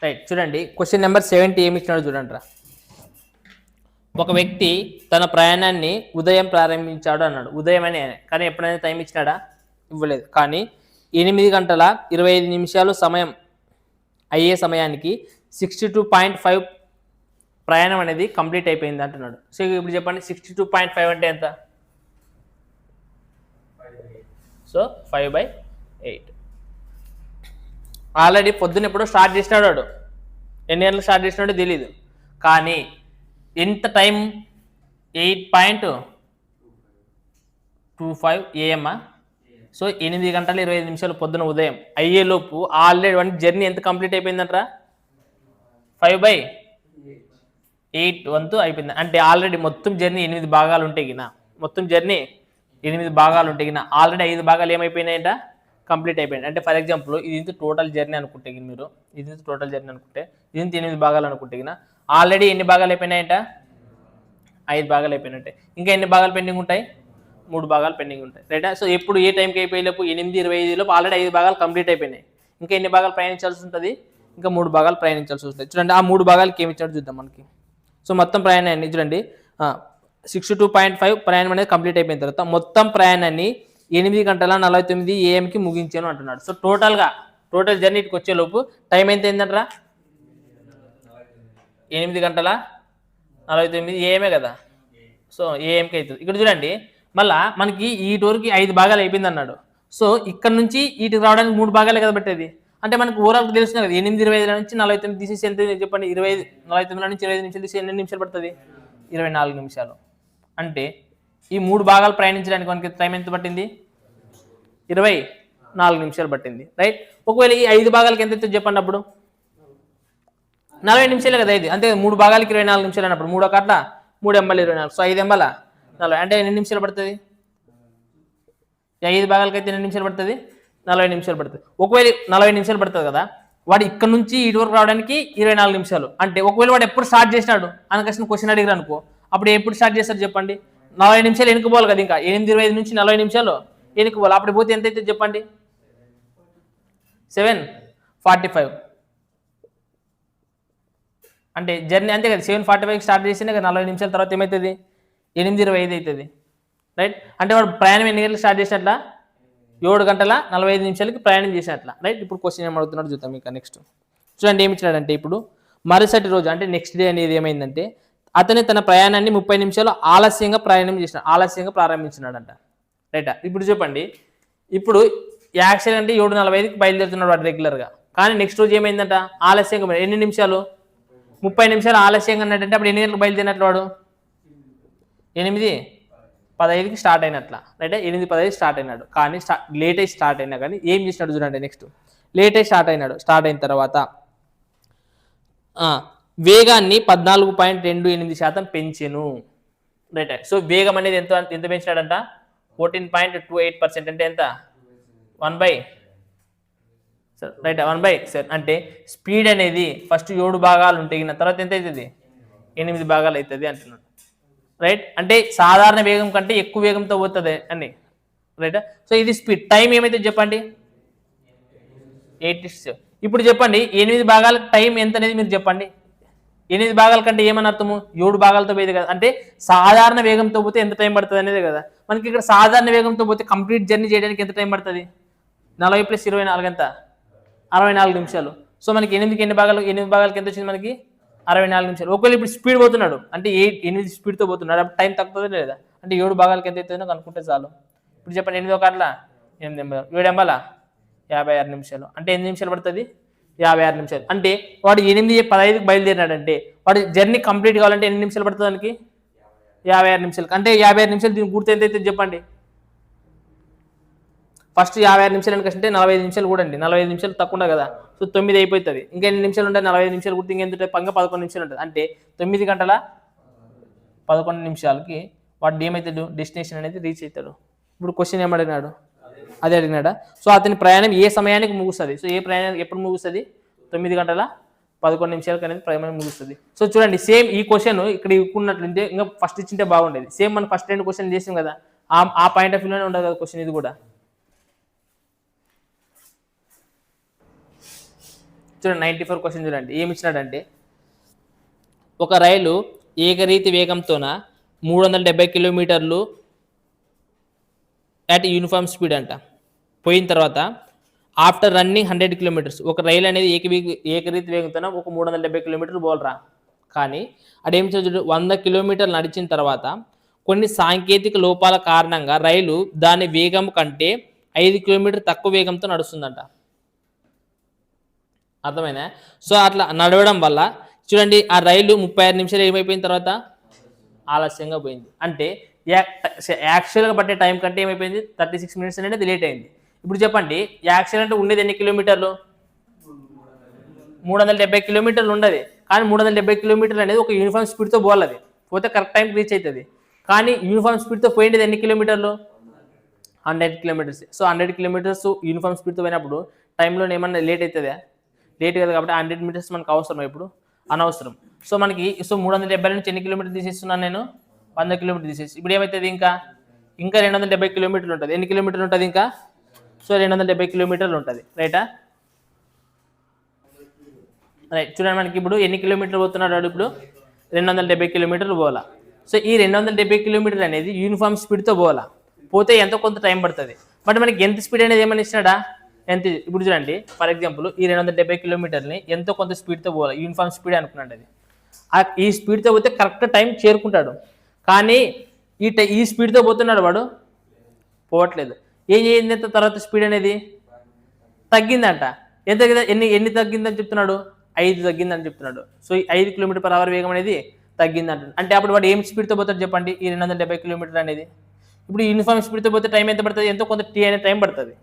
రైట్, చూడండి క్వశ్చన్ నెంబర్ 70 ఏమి ఇచ్చినాడు చూడండి రా. ఒక వ్యక్తి తన ప్రయాణాన్ని ఉదయం ప్రారంభించాడు అన్నాడు. ఉదయం అని కానీ ఎప్పుడైనా టైం ఇచ్చినాడా, ఇవ్వలేదు. కానీ 8 గంటల 25 నిమిషాలు సమయం అయ్యే సమయానికి 62.5 ప్రయాణం అనేది కంప్లీట్ అయిపోయింది అంటున్నాడు. సో ఇప్పుడు చెప్పండి 62.5 అంటే ఎంత, సో 5/8. ఆల్రెడీ పొద్దున్న ఎప్పుడో స్టార్ట్ చేసినాడు వాడు, ఎన్ని గంటలకు స్టార్ట్ చేసినాడో తెలీదు. కానీ ఎంత టైం 8.25 AM. సో 8 గంటల 25 నిమిషాలు పొద్దున ఉదయం అయ్యేలోపు ఆల్రెడీ వన్ జర్నీ ఎంత కంప్లీట్ అయిపోయిందంటారా 5/8 వంతు అయిపోయింది. అంటే ఆల్రెడీ మొత్తం జర్నీ 8 భాగాలు ఉంటాయి గిన, మొత్తం జర్నీ 8 భాగాలు ఉంటాయి గిన. ఆల్రెడీ 5 భాగాలు ఏమైపోయినాయంట, కంప్లీట్ అయిపోయింది. అంటే ఫర్ ఎగ్జాంపుల్ ఇది టోటల్ జర్నీ అనుకుంటే మీరు, ఇది టోటల్ జర్నీ అనుకుంటే ఇది 8 భాగాలు అనుకుంటే గిన ఆల్రెడీ ఎన్ని భాగాలు అయిపోయినాయంట, 5 భాగాలు అయిపోయినట్టే. ఇంకా ఎన్ని భాగాలు పెండింగ్ ఉంటాయి, 3 భాగాలు పెండింగ్ ఉంటాయి. రైటా. సో ఎప్పుడు ఏ టైంకి అయిపోయేలోపు 8:25 లోపు ఆల్రెడీ 5 భాగాలు కంప్లీట్ అయిపోయినాయి. ఇంకా ఎన్ని భాగాలు ప్రయాణించాల్సి ఉంటుంది, ఇంకా 3 భాగాలు ప్రయాణించాల్సి ఉంటుంది. చూడండి ఆ 3 భాగాలకి ఏమి ఇచ్చాడు చూద్దాం మనకి. సో మొత్తం ప్రయాణాన్ని చూడండి 62.5 ప్రయాణం అనేది కంప్లీట్ అయిపోయిన తర్వాత మొత్తం ప్రయాణాన్ని 8 గంటల 49 AM ముగించాను అంటున్నాడు. సో టోటల్ జర్నీకి వచ్చేలోపు టైం ఎంత అయిందంటారా 8 గంటల 49 AM కదా. సో AM అవుతుంది. ఇక్కడ చూడండి మళ్ళా మనకి ఈ టూర్కి 5 భాగాలు అయిపోయింది అన్నాడు. సో ఇక్కడ నుంచి వీటికి రావడానికి 3 భాగాలే కదా పెట్టేది. అంటే మనకు ఓవరాల్ తెలుస్తుంది కదా 8:25 నుంచి 49 తీసేసి ఎంత చెప్పండి 49 నుంచి 25 నిమిషాలు తీసి ఎన్ని నిమిషాలు పడుతుంది 24 నిమిషాలు. అంటే ఈ 3 భాగాలు ప్రయాణించడానికి మనకి టైం ఎంత పట్టింది 24 నిమిషాలు పట్టింది, రైట్. ఒకవేళ ఈ 5 భాగాలకి ఎంత అవుతుంది చెప్పండి అప్పుడు 40 నిమిషాలే కదా ఇది, అంతే 3 భాగాలకి 24 నిమిషాలు అన్నప్పుడు 3 ఒకట్ల 3 ఎంబల్ 24, సో 5 ఎంబల 40 అంటే ఎన్ని నిమిషాలు పడుతుంది 5 భాగాలకి అయితే ఎన్ని నిమిషాలు పడుతుంది 40 నిమిషాలు పడుతుంది. ఒకవేళ 40 నిమిషాలు పడుతుంది కదా, వాడు ఇక్కడ నుంచి ఇటు వరకు రావడానికి 24 నిమిషాలు. అంటే ఒకవేళ వాడు ఎప్పుడు స్టార్ట్ చేసినాడు అనకసిన క్వశ్చన్ అడిగారు అనుకో, అప్పుడు ఎప్పుడు స్టార్ట్ చేస్తారు చెప్పండి 40 నిమిషాలు వెనుకపోవాలి కదా, ఇంకా 8:25 నుంచి 40 నిమిషాలు వెనుకపోవాలి. అప్పుడు పోతే ఎంత అవుతుంది చెప్పండి 7:45 అంటే జర్నీ అంతే కదా 7:45 స్టార్ట్ చేసినా కదా 40 నిమిషాల తర్వాత ఏమవుతుంది 8:25 అవుతుంది, రైట్. అంటే వాడు ప్రయాణం ఎన్ని గంటలకు స్టార్ట్ చేసినట్ల 7:45 ప్రయాణం చేసినట్ల, రైట్. ఇప్పుడు క్వశ్చన్ ఏం అడుగుతున్నాడు చూద్దాం. ఇంకా నెక్స్ట్ చూడండి ఏమి ఇచ్చినాడంటే, ఇప్పుడు మరుసటి రోజు అంటే నెక్స్ట్ డే అనేది ఏమైందంటే అతని తన ప్రయాణాన్ని 30 నిమిషాలు ఆలస్యంగా ప్రారంభించినాడంట, రైట్. ఇప్పుడు చెప్పండి, ఇప్పుడు యాక్చువల్ అంటే 7:45కి బయలుదేరుతున్నాడు వాడు రెగ్యులర్గా, కానీ నెక్స్ట్ రోజు ఏమైందంట ఆలస్యంగా ఎన్ని నిమిషాలు 30 నిమిషాలు ఆలస్యంగా అన్నట్టంటే అప్పుడు ఎన్ని గంటలకు బయలుదేరినట్లు వాడు 8:15కి స్టార్ట్ అయినట్ల, రైట్. 8:15 స్టార్ట్ అయినాడు, కానీ లేట్ అయి స్టార్ట్ అయినా కానీ ఏం చేసినాడు చూడండి. నెక్స్ట్ లేట్ అయి స్టార్ట్ అయిన తర్వాత వేగాన్ని 14.28% పెంచెను, రైట్. సో వేగం అనేది ఎంత పెంచినాడంట 14.28% అంటే ఎంత 1/7 అంటే స్పీడ్ అనేది ఫస్ట్ 7 భాగాలు ఉంటాయి, తర్వాత ఎంత అవుతుంది 8 భాగాలు అవుతుంది అంటున్నాడు, రైట్. అంటే సాధారణ వేగం కంటే ఎక్కువ వేగంతో పోతుంది అని, రైట్. సో ఇది స్పీడ్. టైం ఏమైతే చెప్పండి 8. ఇప్పుడు చెప్పండి 8 భాగాల టైం ఎంత అనేది మీరు చెప్పండి. 8 భాగాల కంటే ఏమని అర్థము 7 భాగాలతో పోయేది కదా, అంటే సాధారణ వేగంతో పోతే ఎంత టైం పడుతుంది అనేది కదా. మనకి ఇక్కడ సాధారణ వేగంతో పోతే కంప్లీట్ జర్నీ చేయడానికి ఎంత టైం పడుతుంది 40 + 24 ఎంత 64 నిమిషాలు. సో మనకి 8 భాగాలకి ఎంత వచ్చింది మనకి 64 నిమిషాలు. ఒకవేళ ఇప్పుడు స్పీడ్ పోతున్నాడు అంటే 8 స్పీడ్తో పోతున్నాడు, అప్పుడు టైం తక్కువ లేదా అంటే 7 భాగాలకి ఎంత అవుతుందో కనుక్కుంటే చాలు. ఇప్పుడు చెప్పండి 8 ఒకట్ల 8 ఎంబల 7 ఎంబల 56 నిమిషాలు అంటే 8 నిమిషాలు పడుతుంది 56 నిమిషాలు. అంటే వాడు 8:15కి బయలుదేరినాడంటే వాడు జర్నీ కంప్లీట్ కావాలంటే ఎన్ని నిమిషాలు పడుతుంది దానికి 56 నిమిషాలు. అంటే 56 నిమిషాలు దీనికి పూర్తి ఎంత అవుతుంది చెప్పండి. ఫస్ట్ 56 నిమిషాలు అంటే 45 నిమిషాలు కూడా అండి, 45 నిమిషాలు తక్కువ కదా, సో 9 అయిపోతుంది. ఇంకా ఎన్ని నిమిషాలు ఉంటాయి 45 నిమిషాలు గుర్తు ఇంకెంత 11 నిమిషాలు ఉంటుంది. అంటే 9 గంటల 11 నిమిషాలకి వాడు ఏమవుతాడు డెస్టినేషన్ అనేది రీచ్ అవుతాడు. ఇప్పుడు క్వశ్చన్ ఏమడిగినాడు అదే అడిగినాడా. సో అతని ప్రయాణం ఏ సమయానికి ముగుస్తుంది, సో ఏ ప్రయాణం ఎప్పుడు ముగుస్తుంది 9 గంటల 11 నిమిషాలకు అనేది ప్రయాణం ముగుస్తుంది. సో చూడండి సేమ్ ఈ క్వశ్చన్ ఇక్కడ ఇక్కున్నట్లుంటే ఇంకా ఫస్ట్ ఇచ్చింటే బాగుండేది. సేమ్ మనం ఫస్ట్ 2 క్వశ్చన్ చేసాం కదా, ఆ పాయింట్ ఆఫ్ వ్యూలోనే ఉండదు కదా క్వశ్చన్ ఇది కూడా. చూడండి 94 క్వశ్చన్ చూడండి ఏమి ఇచ్చినాడంటే, ఒక రైలు ఏకరీతి వేగంతోన 370 కిలోమీటర్లు అట్ యూనిఫామ్ స్పీడ్ అంట పోయిన తర్వాత ఆఫ్టర్ రన్నింగ్ 100 కిలోమీటర్స్, ఒక రైలు అనేది ఏకరీతి వేగంతోన ఒక 370 కిలోమీటర్లు పోలరా, కానీ అదేం చదువు 100 కిలోమీటర్లు నడిచిన తర్వాత కొన్ని సాంకేతిక లోపాల కారణంగా రైలు దాని వేగం కంటే 5 కిలోమీటర్ తక్కువ వేగంతో నడుస్తుందంట. అర్థమైనా. సో అట్లా నడవడం వల్ల చూడండి ఆ రైలు 36 నిమిషాలు ఏమైపోయిన తర్వాత ఆలస్యంగా పోయింది. అంటే యాక్చువల్గా పట్టే టైం కంటే ఏమైపోయింది 36 మినిట్స్ అనేది లేట్ అయింది. ఇప్పుడు చెప్పండి యాక్చువల్ అంటే ఉండేది ఎన్ని కిలోమీటర్లు 370 కిలోమీటర్లు ఉండదు, కానీ 370 కిలోమీటర్లు అనేది ఒక యూనిఫామ్ స్పీడ్తో పోవాలి, పోతే కరెక్ట్ టైంకి రీచ్ అవుతుంది. కానీ యూనిఫామ్ స్పీడ్తో పోయింది ఎన్ని కిలోమీటర్లు 100 కిలోమీటర్స్. సో 100 కిలోమీటర్స్ యూనిఫామ్ స్పీడ్తో పోయినప్పుడు టైంలో ఏమన్నా లేట్ అవుతుందా, లేట్ కదా. కాబట్టి 100 మీటర్స్ మనకు అవసరం, ఇప్పుడు అనవసరం. సో మనకి 370 నుంచి ఎన్ని కిలోమీటర్లు తీసేస్తున్నాను నేను 100 కిలోమీటర్లు తీసేసి, ఇప్పుడు ఏమవుతుంది ఇంకా 270 కిలోమీటర్లు ఉంటుంది. ఎన్ని కిలోమీటర్లు ఉంటుంది ఇంకా, సో 270 కిలోమీటర్లు ఉంటుంది, రైటా. రైట్. చూడండి మనకి ఇప్పుడు ఎన్ని కిలోమీటర్లు పోతున్నాడు, ఇప్పుడు 270 కిలోమీటర్లు పోవాలా. సో ఈ 270 కిలోమీటర్లు అనేది యూనిఫామ్ స్పీడ్తో పోవాలా, పోతే ఎంతో కొంత టైం పడుతుంది. బట్ మనకి ఎంత స్పీడ్ అనేది ఏమని ఇచ్చినాడా ఎంత. ఇప్పుడు చూడండి ఫర్ ఎగ్జాంపుల్ ఈ 270 కిలోమీటర్ని ఎంతో కొంత స్పీడ్తో పోవాలి, యూనిఫామ్ స్పీడ్ అనుకున్నాడు అది. ఈ స్పీడ్తో పోతే కరెక్ట్ టైం చేరుకుంటాడు, కానీ ఈ స్పీడ్తో పోతున్నాడు వాడు పోవట్లేదు. ఏం చేయింది తర్వాత స్పీడ్ అనేది తగ్గిందంట. ఎంత ఎన్ని తగ్గిందని చెప్తున్నాడు, 5 తగ్గిందని చెప్తున్నాడు. సో ఈ 5 km/h వేగం అనేది తగ్గిందంట. అంటే అప్పుడు వాడు ఏం స్పీడ్తో పోతాడు చెప్పండి, ఈ 270 km అనేది. ఇప్పుడు యూనిఫామ్ స్పీడ్తో పోతే టైం ఎంత పడుతుంది, ఎంతో కొంత టీ అనే టైం పడుతుంది.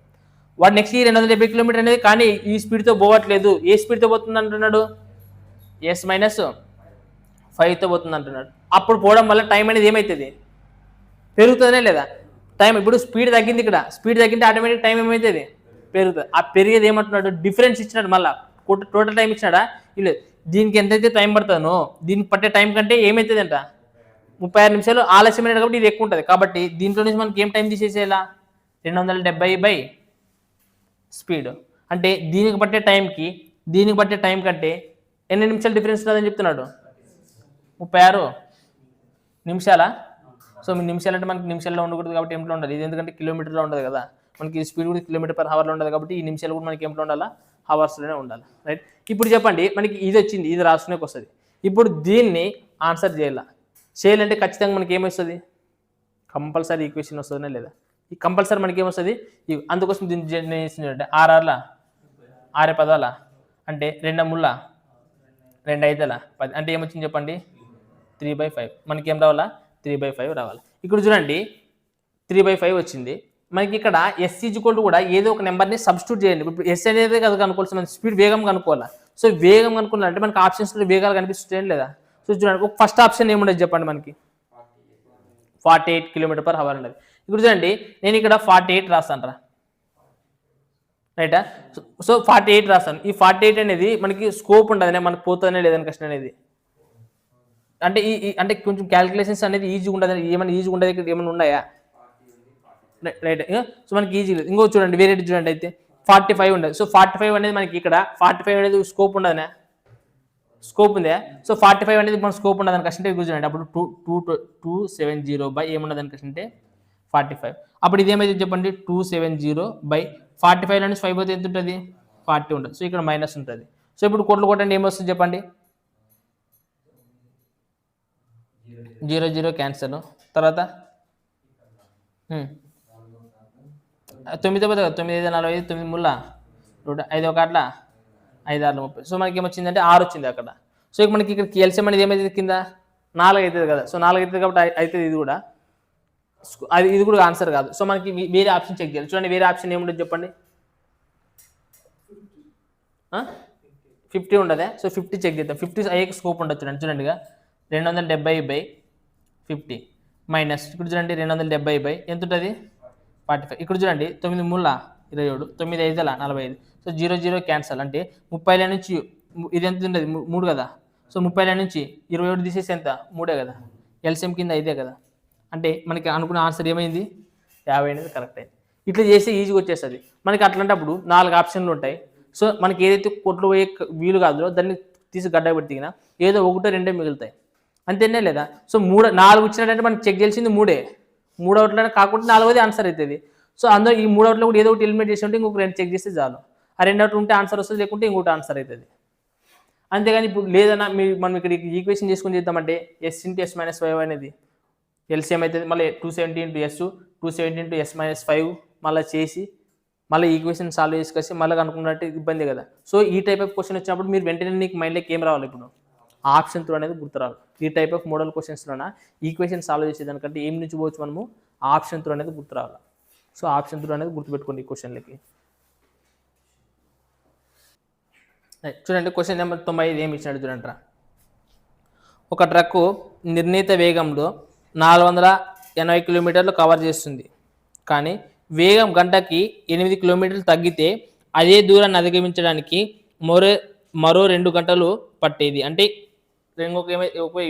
వాడు నెక్స్ట్ ఈ 270 km అనేది కానీ ఈ స్పీడ్తో పోవట్లేదు. ఏ స్పీడ్తో పోతుంది అంటున్నాడు, S-5తో పోతుంది అంటున్నాడు. అప్పుడు పోవడం వల్ల టైం అనేది ఏమవుతుంది, పెరుగుతుందనే లేదా టైం. ఇప్పుడు స్పీడ్ తగ్గింది, ఇక్కడ స్పీడ్ తగ్గింటే ఆటోమేటిక్ టైం ఏమవుతుంది, పెరుగుతుంది. ఆ పెరిగేది ఏమంటున్నాడు, డిఫరెన్స్ ఇచ్చినాడు. మళ్ళీ టోటల్ టైం ఇచ్చినాడా, లేదు దీనికి ఎంతైతే టైం పడుతుందో దీనికి పట్టే టైం కంటే ఏమవుతుంది అంట 36 నిమిషాలు ఆలస్యమైన కాబట్టి ఇది ఎక్కువ ఉంటుంది. కాబట్టి దీంట్లో నుంచి మనకి ఏం టైం తీసేసేలా 270 స్పీడ్. అంటే దీనికి పట్టే టైంకి దీనికి పట్టే టైం కంటే ఎన్ని నిమిషాలు డిఫరెన్స్ ఉంటుందని చెప్తున్నాడు, 36 నిమిషాల. సో మీ నిమిషాలు అంటే మనకి నిమిషాల్లో ఉండకూడదు కాబట్టి ఏమిట్లో ఉండాలి, ఇది ఎందుకంటే కిలోమీటర్లో ఉండదు కదా, మనకి స్పీడ్ కూడా km/h ఉండదు కాబట్టి ఈ నిమిషాలు కూడా మనకి ఏమిట్లో ఉండాలా, హవర్స్లోనే ఉండాలి. రైట్. ఇప్పుడు చెప్పండి, మనకి ఇది వచ్చింది, ఇది రాసుకునేకి వస్తుంది. ఇప్పుడు దీన్ని ఆన్సర్ చేయాలంటే ఖచ్చితంగా మనకి ఏమొస్తుంది, కంపల్సరీ ఈక్వేషన్ వస్తుందనే లేదా, ఈ కంపల్సరీ మనకి ఏమొస్తుంది. అందుకోసం దీన్ని అంటే 6 6 పదాల అంటే 2 3 2 5 10 అంటే ఏమొచ్చింది చెప్పండి, 3/5. మనకి ఏం రావాలా, 3/5 రావాలి. ఇక్కడ చూడండి 3/5 వచ్చింది. మనకి ఇక్కడ S కూడా ఏదో ఒక నెంబర్ని సబ్స్టిట్యూట్ చేయండి. ఇప్పుడు S అనేది కదా కనుక్కోవాల్సి, మన స్పీడ్ వేగం కనుక్కోవాలా. సో వేగం కనుక్కోవాలంటే మనకి ఆప్షన్స్లో వేగాలు కనిపిస్తాయి లేదా. సో చూడండి ఫస్ట్ ఆప్షన్ ఏముండదు చెప్పండి, మనకి 48 km/h ఉండదు. ఇప్పుడు చూడండి నేను ఇక్కడ 48 రాస్తాను రా, రైటా. సో 48 రాస్తాను. ఈ 48 అనేది మనకి స్కోప్ ఉండదు, మనకి పోతుందనే లేదని క్వశ్చన్ అనేది. అంటే అంటే కొంచెం క్యాలిక్యులేషన్స్ అనేది ఈజీగా ఉండదు, ఏమైనా ఈజీగా ఉండదు, ఇక్కడ ఏమైనా ఉన్నాయా, రైట్. సో మనకి ఈజీ లేదు. ఇంకో చూడండి వేరే చూడండి, అయితే 45 ఉండదు. సో 45 అనేది మనకి ఇక్కడ 45 అనేది స్కోప్ ఉండదనే, స్కోప్ ఉందా. సో 45 అనేది మన స్కోప్ ఉండదని కష్టం చూడండి. అప్పుడు 270 ఏమున్నదని కష్టం అంటే 45. అప్పుడు ఇదేమైతే చెప్పండి, 270/45 నుంచి 5 పోతే ఎంత ఉంటుంది, 40 ఉంటుంది. సో ఇక్కడ మైనస్ ఉంటుంది. సో ఇప్పుడు కొట్టండి ఏమొస్తుంది చెప్పండి, 0 0 క్యాన్సల్. తర్వాత 9 పోతే 9 5 45 9 3 5 1 5 6 30. సో మనకి ఏమొచ్చిందంటే 6 వచ్చింది అక్కడ. సో ఇక మనకి ఇక్కడ ఎల్సిఎం అనేది ఏమైతుంది కింద 4 అవుతుంది కదా. సో 4 అవుతుంది కాబట్టి అవుతుంది ఇది కూడా, ఇది కూడా ఆన్సర్ కాదు. సో మనకి వేరే ఆప్షన్ చెక్ చేయాలి. చూడండి వేరే ఆప్షన్ ఏముంటుంది చెప్పండి, 50 ఉండదే. సో 50 చెక్ చేద్దాం. 50 అయ్యే స్కోప్ ఉండదు చూడండి. 270/50 మైనస్ ఇక్కడ చూడండి 270 ఎంత ఉంటుంది 45. ఇక్కడ చూడండి 9 3 27 9 5 45. So 0 0 cancel. అంటే 30 నుంచి ఇది ఎంత ఉంటుంది 3 కదా. సో 30 నుంచి 27 తీసేసి ఎంత 3 కదా, ఎల్సిఎం కింద 5 కదా. అంటే మనకి అనుకున్న ఆన్సర్ ఏమైంది 50 అనేది కరెక్ట్ అయింది. ఇట్లా చేస్తే ఈజీగా వచ్చేస్తుంది మనకి. అట్లాంటప్పుడు 4 ఆప్షన్లు ఉంటాయి. సో మనకి ఏదైతే కొట్లు పోయే వీలు కాదో దాన్ని తీసి గడ్డ పెట్టినా ఏదో 1 2 మిగులుతాయి, అంతేనే లేదా. సో 4 ఇచ్చినట్టంటే మనకి చెక్ చేయాల్సింది 3 అవుట్లనే కాకుండా 4వది ఆన్సర్ అవుతుంది. సో అందులో ఈ 3 అవుట్లో కూడా ఏదో ఒకటి ఎలిమినేట్ చేసి ఉంటే ఇంకొక 2 చెక్ చేస్తే చాలు. ఆ 2 అవుట్లు ఉంటే ఆన్సర్ వస్తుంది, లేకుంటే ఇంకోటి ఆన్సర్ అవుతుంది. అంతేగాని ఇప్పుడు లేదన్నా మనం ఇక్కడ ఈక్వేషన్ చేసుకుని చేద్దామంటే S × S-5 అనేది ఎల్సిఎం అవుతుంది. మళ్ళీ 270 × S 270 × S-5 మళ్ళీ చేసి మళ్ళీ ఈక్వేషన్ సాల్వ్ చేసుకొచ్చి మళ్ళీ కనుక్కున్నట్టు ఇబ్బంది కదా. సో ఈ టైప్ ఆఫ్ క్వశ్చన్ వచ్చినప్పుడు మీరు వెంటనే నీకు మైండ్లోకి ఏం రావాలి, ఇప్పుడు ఆప్షన్ త్రూ అనేది గుర్తురావాలి. ఈ టైప్ ఆఫ్ మోడల్ క్వశ్చన్స్లోన ఈక్వేషన్ సాల్వ్ చేసేదానికంటే ఏం నుంచి పోవచ్చు మనము, ఆప్షన్ త్రూ అనేది గుర్తురావాలి. సో ఆప్షన్ త్రూ అనేది గుర్తుపెట్టుకోండి ఈ క్వశ్చన్లకి. చూడండి క్వశ్చన్ నెంబర్ 95 ఏమి ఇచ్చినాడు చూడండి. ఒక ట్రక్కు నిర్ణీత వేగంలో 480 కిలోమీటర్లు కవర్ చేస్తుంది, కానీ వేగం గంటకి 8 కిలోమీటర్లు తగ్గితే అదే దూరాన్ని అధిగమించడానికి మరో 2 గంటలు పట్టేది. అంటే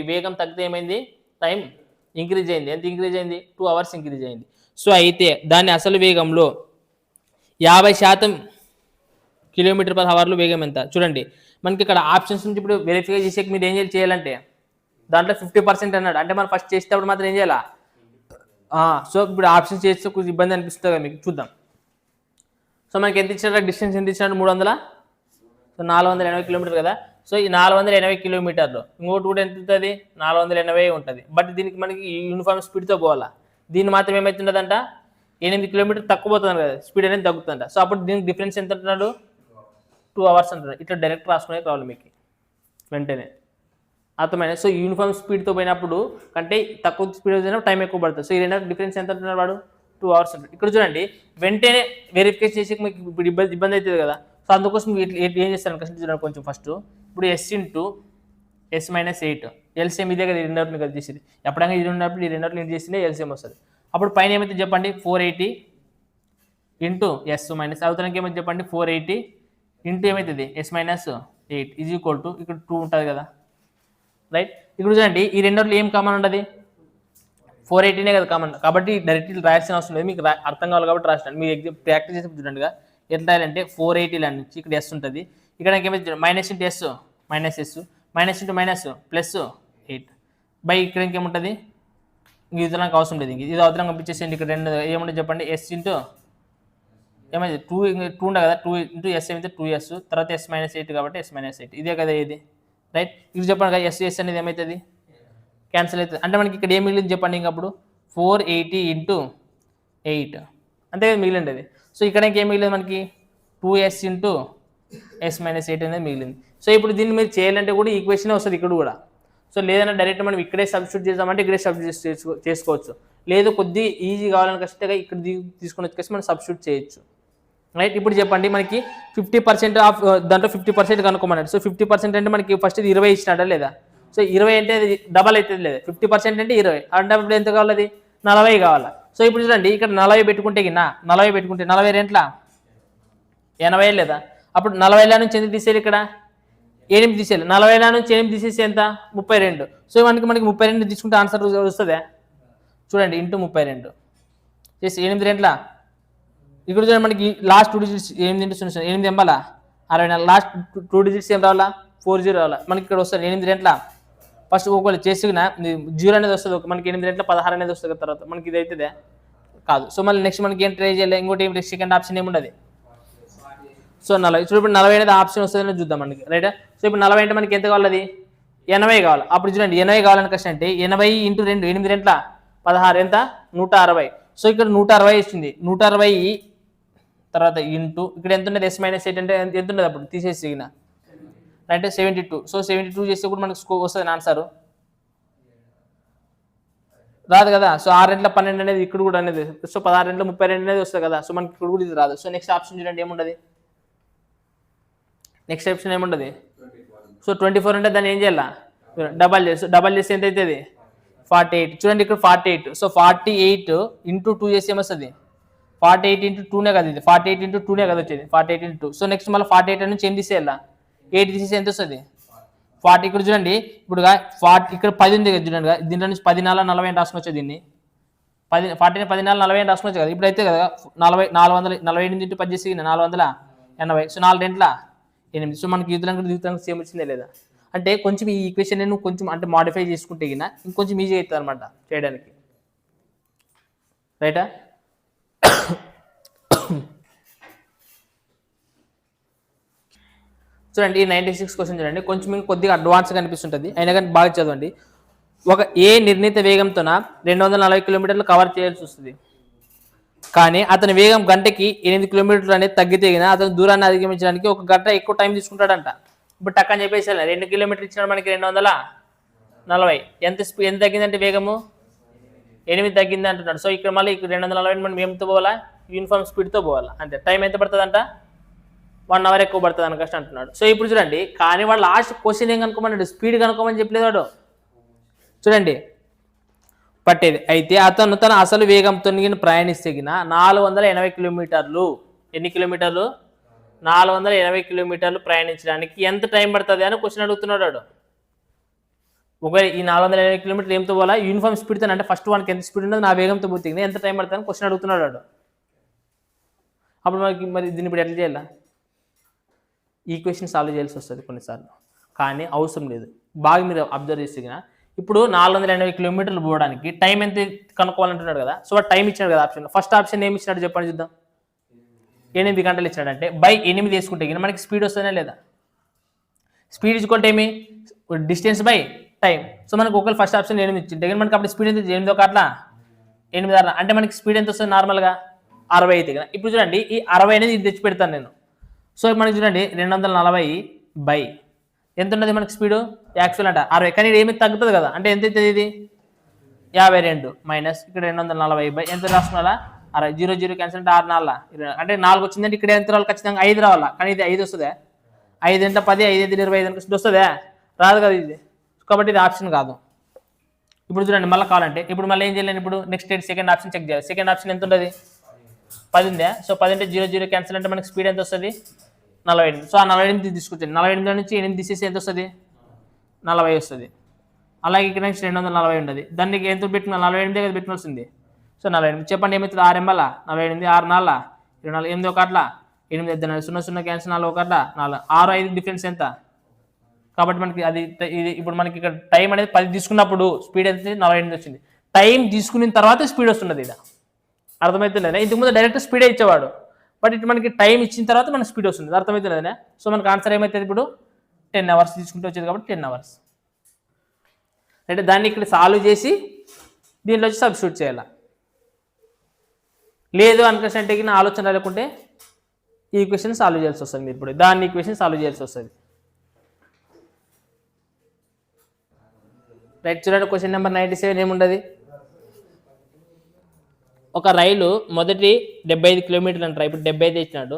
వేగం తగ్గితే ఏమైంది, టైం ఇంక్రీజ్ అయింది. ఎంత ఇంక్రీజ్ అయింది, 2 అవర్స్ ఇంక్రీజ్ అయింది. సో అయితే దాని అసలు వేగంలో 50% km/h వేగం ఎంత చూడండి. మనకి ఇక్కడ ఆప్షన్స్ నుంచి ఇప్పుడు వెరిఫై చేసేకి మీరు ఏం చేయాలంటే దాంట్లో 50% అన్నాడు. అంటే మనం ఫస్ట్ చేసేటప్పుడు మాత్రం ఏం చేయాలా. సో ఇప్పుడు ఆప్షన్స్ చేస్తే కొంచెం ఇబ్బంది అనిపిస్తుంది కదా మీకు, చూద్దాం. సో మనకి ఎంత ఇచ్చినాడు, డిస్టెన్స్ ఎంత ఇచ్చినాడు 300. సో 480 కిలోమీటర్లు కదా. సో ఈ 480 కిలోమీటర్లు ఇంకోటి కూడా ఎంత ఉంటుంది 480 ఉంటుంది. బట్ దీనికి మనకి యూనిఫామ్ స్పీడ్తో పోవాలా. దీన్ని మాత్రం ఏమవుతుండదంట 8 కిలోమీటర్ తక్కువ పోతుంది కదా, స్పీడ్ అనేది తగ్గుతుంట. సో అప్పుడు దీనికి డిఫరెన్స్ ఎంత అంటున్నాడు, 2 hours అంటున్నాడు. ఇట్లా డైరెక్ట్ రాసుకునే కావాలి మీకు వెంటనే, అర్థమైనా. సో యూనిఫామ్ స్పీడ్తో పోయినప్పుడు కంటే తక్కువ స్పీడ్ పోయినప్పుడు టైం ఎక్కువ పడుతుంది. సో ఈ రెండు డిఫరెన్స్ ఎంత అంటున్నాడు వాడు, 2 hours అంటాడు. ఇక్కడ చూడండి వెంటనే వెరిఫికేషన్ చేసి మీకు ఇప్పుడు ఇబ్బంది అవుతుంది కదా. సో అందుకోసం ఏం చేస్తాను కష్టం చూడండి కొంచెం. ఫస్ట్ ఇప్పుడు S ఇంటూ S - 8 ఎల్సిఎం ఇదే కదా, ఈ రెండోట్లు కదా చేసేది. ఎప్పుడైనా ఇది ఉన్నప్పుడు ఈ రెండోట్లు నేను చేసిందే ఎల్సిఎం వస్తుంది. అప్పుడు పైన ఏమైతే చెప్పండి 480 ఇంటూ S మైనస్ అవుతానికి ఏమైతే చెప్పండి 480 ఇంటూ ఏమవుతుంది S - 8 ఈజ్ ఈక్వల్ టు ఇక్కడ 2 ఉంటుంది కదా, రైట్. ఇప్పుడు చూడండి ఈ రెండోట్లు ఏం కామన్ ఉండదు, 480నే కదా కామన్. కాబట్టి డైరెక్ట్ రాయాల్సిన అవసరం లేదు, మీకు అర్థం కావాలి కాబట్టి రాసినాను. మీరు ఎగ్జామ్ ప్రాక్టీస్ చేసి చూడండి ఎట్లా రాయాలంటే 480 నుంచి ఇక్కడ S ఉంటుంది, ఇక్కడ ఏమైతే minus into S minus S minus into minus plus 8 by ఇక్కడ ఇంకేముంటుంది, ఇది నాకు అవసరం లేదు. ఇది అవసరం పంపించేసేయండి. ఇక్కడ రెండు ఏముంటుంది చెప్పండి, S ఇంటూ ఏమైంది 2 ఉంటుంది కదా, 2 ఇంటూ S ఏమైతే 2S తర్వాత S - 8 కాబట్టి S - 8 ఇదే కదా ఇది, రైట్. ఇది చెప్పండి కదా S అనేది ఏమవుతుంది క్యాన్సిల్ అవుతుంది. అంటే మనకి ఇక్కడ ఏం మిగిలింది చెప్పండి, ఇంకప్పుడు 480 ఇంటూ 8 అంతే కదా మిగిలింది అది. సో ఇక్కడ ఏం మిగిలింది మనకి 2S ఇంటూ S - 8 అనేది మిగిలింది. సో ఇప్పుడు దీన్ని మీరు చేయాలంటే కూడా ఈక్వేషనే వస్తుంది ఇక్కడ కూడా. సో లేదన్నా డైరెక్ట్ మనం ఇక్కడే సబ్స్టిట్యూట్ చేద్దామంటే ఇక్కడే సబ్స్టిట్యూట్ చేసుకోవచ్చు, లేదు కొద్దిగా ఈజీ కావాలని కష్టంగా ఇక్కడ తీసుకొని వచ్చేసి మనం సబ్స్టిట్యూట్ చేయొచ్చు, రైట్. ఇప్పుడు చెప్పండి మనకి 50% ఆఫ్ దాంట్లో 50% కనుక్కోమన్నాడు. సో 50% అంటే మనకి ఫస్ట్ 20 ఇచ్చినాడా లేదా. సో 20 అంటే అది డబల్ అవుతుంది లేదా, 50% అంటే 20 అంటే ఇప్పుడు ఎంత కావాలి, అది 40 కావాలా. సో ఇప్పుడు చూడండి ఇక్కడ 40 పెట్టుకుంటే 40 పెట్టుకుంటే 40 రెంట్ల 80 లేదా. అప్పుడు 40 నుంచి ఎందుకు తీసేయాలి, ఇక్కడ 8 తీసేయాలి. 40 నుంచి 8 తీసేసి ఎంత 32. సో మనకి 32 తీసుకుంటే ఆన్సర్ వస్తుందా చూడండి, ఇంటూ 32 చేసి 8 రెంట్ల. ఇక్కడ చూడండి మనకి last 2 digits 8 into 0 8 ఎంబాలా 64, last 2 digits ఏం రావాలా 40 రావాలా. మనకి ఇక్కడ వస్తుంది 8 రెంట్ల. ఫస్ట్ ఒకవేళ చేసిన 0 అనేది వస్తుంది, మనకి 8 రెంట్ల 16 అనేది వస్తుంది. తర్వాత మనకి ఇది అవుతుందే కాదు. సో మళ్ళీ నెక్స్ట్ మనకి ఏం ట్రై చేయాలి, ఇంకోటి ఏం సెకండ్ ఆప్షన్ ఏముండదు. సో 40 చూడండి ఇప్పుడు 40 అనేది ఆప్షన్ వస్తుందని చూద్దాం మనకి, రైట్. సో ఇప్పుడు 40 అంటే మనకి ఎంత కావాలి, అది 80 కావాలి. అప్పుడు చూడండి 80 కావాలని కష్టం అంటే 80 ఇంటూ 2 8 రెంట్ల 16 ఎంత 160. సో ఇక్కడ 160 ఇచ్చింది, 160 తర్వాత ఇంటూ ఇక్కడ ఎంత ఉన్నది S - 8 అంటే ఎంత ఉన్నది అప్పుడు తీసేసి అంటే 72. సో 72 చేస్తే కూడా మనకు వస్తుంది ఆన్సర్ రాదు కదా. సో 6 రెంట్ల 12 అనేది ఇక్కడ కూడా అనేది, సో 16 రెంట్ల 32 అనేది వస్తుంది కదా. సో మనకి ఇక్కడ కూడా ఇది రాదు. సో నెక్స్ట్ ఆప్షన్ చూడండి ఏముండదు, నెక్స్ట్ ఆప్షన్ ఏముండదు. సో 24 అంటే దాన్ని ఏం చేయాలా డబల్ చేసి ఎంత అవుతుంది 48. చూడండి ఇక్కడ 48. సో 48 ఇంటూ 2 చేసి ఏమొస్తుంది 48 ఇంటూ 2నే కదా, ఇది 48 ఇంటూ 2నే కదా వచ్చేది 48 ఇంటూ. సో నెక్స్ట్ మళ్ళీ 48 నుంచి ఏం తీసేయాలా 8 తీసేసి ఎంత వస్తుంది 40. ఇక్కడ చూడండి ఇప్పుడు 40 ఇక్కడ 10 ఉంది కదా చూడండి, దీంట్లో నుంచి 10 4 40 అని రాసుకొచ్చా, దీన్ని 10 40 10 4 40 అని రాసుకొచ్చు కదా. ఇప్పుడు అయితే కదా 448 ఇంటూ 10 చేసి 480. సో 4 రెంట్ల 8. సో మనకి దిగుతానికి సేమ్ వచ్చిందే లేదా. అంటే కొంచెం ఈ ఈక్వేషన్ నేను కొంచెం అంటే మాడిఫై చేసుకుంటే ఇంకొంచెం ఈజీ అవుతుంది అనమాట చేయడానికి, రైటా. చూడండి ఈ 96 క్వశ్చన్ చూడండి, కొంచెం మీకు కొద్దిగా అడ్వాన్స్గా అనిపిస్తుంటుంది, అయినా కానీ బాగా చదవండి. ఒక ఏ నిర్ణీత వేగంతో 240 కిలోమీటర్లు కవర్ చేయాల్సి వస్తుంది, కానీ అతని వేగం గంటకి 8 కిలోమీటర్లు అనేది తగ్గితేగిన అతను దూరాన్ని అధిగమించడానికి 1 గంట ఎక్కువ టైం తీసుకుంటాడంట. ఇప్పుడు టక్ అని చెప్పేసి 2 కిలోమీటర్లు ఇచ్చినాడు మనకి 240. ఎంత తగ్గిందంటే వేగము 8 తగ్గింది అంటున్నాడు. సో ఇక్కడ మళ్ళీ 240 మనం ఏమితో పోవాలా యూనిఫామ్ స్పీడ్తో పోవాలా, అంతే. టైం ఎంత పడుతుంది అంట 1 hour ఎక్కువ పడుతుంది అని కష్టం అంటున్నాడు. సో ఇప్పుడు చూడండి కానీ వాడు లాస్ట్ క్వశ్చన్ ఏం కనుక్కోమన్నాడు, స్పీడ్ కనుక్కోమని చెప్పలేదు వాడు. చూడండి పట్టేది అయితే అతను తన అసలు వేగంతో ప్రయాణిస్తే 480 కిలోమీటర్లు, ఎన్ని కిలోమీటర్లు 480 కిలోమీటర్లు ప్రయాణించడానికి ఎంత టైం పడుతుంది అని క్వశ్చన్ అడుగుతున్నాడు వాడు. ఒకవేళ ఈ 480 కిలోమీటర్లు ఏమితో పోవాలా యూనిఫామ్ స్పీడ్తో, అంటే ఫస్ట్ వానికి ఎంత స్పీడ్ ఉన్నది నా వేగంతో పోతే ఎంత టైం పడుతుంది అని క్వశ్చన్ అడుగుతున్నాడు వాడు. అప్పుడు మరి దీన్ని ఇప్పుడు ఎట్లా చేయాలా, ఈక్వేషన్ సాల్వ్ చేయాల్సి వస్తుంది కొన్నిసార్లు, కానీ అవసరం లేదు. బాగా మీరు అబ్జర్వ్ చేస్తే ఇప్పుడు 480 కిలోమీటర్లు పోవడానికి టైం ఎంత కనుక్కోవాలంటున్నాడు కదా. సో వాడు టైం ఇచ్చాడు కదా ఆప్షన్. ఫస్ట్ ఆప్షన్ ఏమి ఇచ్చినాడు చెప్పండి చూద్దాం, 8 గంటలు ఇచ్చాడంటే బై 8 వేసుకుంటే మనకి స్పీడ్ వస్తుందా లేదా. స్పీడ్ ఈక్వల్ ఏమి డిస్టెన్స్ బై టైం. సో మనకు ఒకవేళ ఫస్ట్ ఆప్షన్ 8 ఇచ్చింటే మనకి అప్పుడు స్పీడ్ ఎంత 8 అట్లా 8 6 అంటే మనకి స్పీడ్ ఎంత వస్తుంది నార్మల్గా 60 అయితే కదా. ఇప్పుడు చూడండి ఈ 60 అనేది ఇది తెచ్చి పెడతాను నేను. సో మనకి చూడండి 240 బై ఎంత ఉన్నది మనకి స్పీడు యాక్చువల్ అంట 60, కానీ ఇది ఏమి తగ్గుతుంది కదా, అంటే ఎంత అవుతుంది ఇది 52 మైనస్ ఇక్కడ 240 బై ఎంత రాసుకున్నా 60, 0 0 క్యాన్సిల్ అంటే 6 4 అంటే 4 వచ్చిందంటే ఇక్కడ ఎంత రావాలి, ఖచ్చితంగా 5 రావాలా, కానీ ఇది 5 వస్తుందా, 5 ఎంత 10, 5 ఎంత 25 అనుకుంటే వస్తుందా, రాదు కదా ఇది, కాబట్టి ఇది ఆప్షన్ కాదు. ఇప్పుడు చూడండి మళ్ళీ కావాలంటే ఇప్పుడు మళ్ళీ ఏం చేయలేను, ఇప్పుడు నెక్స్ట్ సెకండ్ ఆప్షన్ చెక్ చేయాలి. సెకండ్ ఆప్షన్ ఎంత ఉంటుంది 10 ఉందా, సో 10 అంటే 0 0 క్యాన్సిల్ అంటే మనకి స్పీడ్ ఎంత వస్తుంది 48. సో ఆ 48 తీసుకొచ్చాను, 48 నుంచి 8 తీసేసి ఎంత వస్తుంది 40 వస్తుంది. అలాగే ఇక్కడ నెక్స్ట్ 240 ఉంటుంది, దానికి ఎంత పెట్టుకున్నా 48 కదా పెట్టుకోవాల్సింది. సో 48 చెప్పండి ఏమవుతుంది 6 ఎంబల 48 6 4 24 8 ఒకట్లా 8 0 0 క్యాన్సిల్ 4 ఒకట్లా 4 6 5 డిఫరెన్స్ ఎంత, కాబట్టి మనకి అది ఇది ఇప్పుడు మనకి ఇక్కడ టైం అనేది 10 తీసుకున్నప్పుడు స్పీడ్ ఎంత 48 వచ్చింది. టైం తీసుకున్న తర్వాత స్పీడ్ వస్తున్నది, ఇది అర్థమవుతుందా. ఇంతకుముందు డైరెక్ట్ స్పీడే ఇచ్చేవాడు, బట్ ఇటు మనకి టైం ఇచ్చిన తర్వాత మనకి స్పీడ్ వస్తుంది, అర్థమవుతుందా. సో మనకి ఆన్సర్ ఏమవుతుంది ఇప్పుడు 10 అవర్స్ తీసుకుంటూ వచ్చేది కాబట్టి 10 అవర్స్. అంటే దాన్ని ఇక్కడ సాల్వ్ చేసి దీంట్లో వచ్చి సబ్స్టిట్యూట్ చేయాలి. లేదు అనుకుంటే ఆలోచన లేకుంటే ఈ ఈక్వేషన్ సాల్వ్ చేయాల్సి వస్తుంది, మీరు ఇప్పుడు దాన్ని ఈక్వేషన్ సాల్వ్ చేయాల్సి వస్తుంది. రైట్, చూడండి క్వశ్చన్ నెంబర్ 97 ఏముండదు. ఒక రైలు మొదటి 75 కిలోమీటర్లు అంటారు, ఇప్పుడు 75 ఇచ్చినాడు,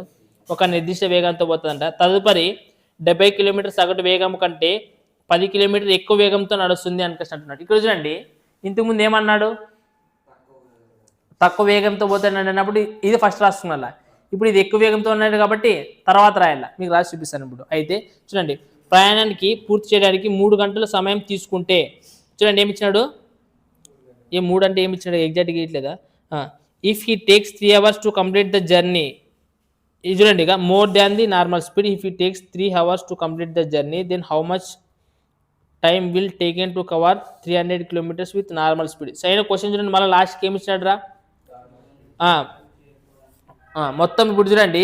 ఒక నిర్దిష్ట వేగంతో పోతుందంట. తదుపరి 70 కిలోమీటర్ సగటు వేగం కంటే 10 కిలోమీటర్ ఎక్కువ వేగంతో నడుస్తుంది అనుకుంటున్నాడు. ఇక్కడ చూడండి ఇంతకుముందు ఏమన్నాడు తక్కువ వేగంతో పోతాడు అన్నప్పుడు ఇది ఫస్ట్ రాసుకున్నా, ఇప్పుడు ఇది ఎక్కువ వేగంతో ఉన్నాడు కాబట్టి తర్వాత రాయాల, మీకు రాసి చూపిస్తాను ఇప్పుడు. అయితే చూడండి ప్రయాణానికి పూర్తి చేయడానికి 3 గంటల సమయం తీసుకుంటే, చూడండి ఏమి ఇచ్చినాడు, ఏ 3 అంటే ఏమి ఇచ్చినాడు ఎగ్జాక్ట్గా ఇట్లేదా. If he takes 3 hours to complete the journey, ఇది చూడండి ఇక more than the normal speed. If he takes 3 hours to complete the journey then how much time will taken to cover 300 kilometers with normal speed. Sign question చూడండి మళ్ళీ లాస్ట్కి ఏమి ఇచ్చినాడు రా, మొత్తం ఇప్పుడు చూడండి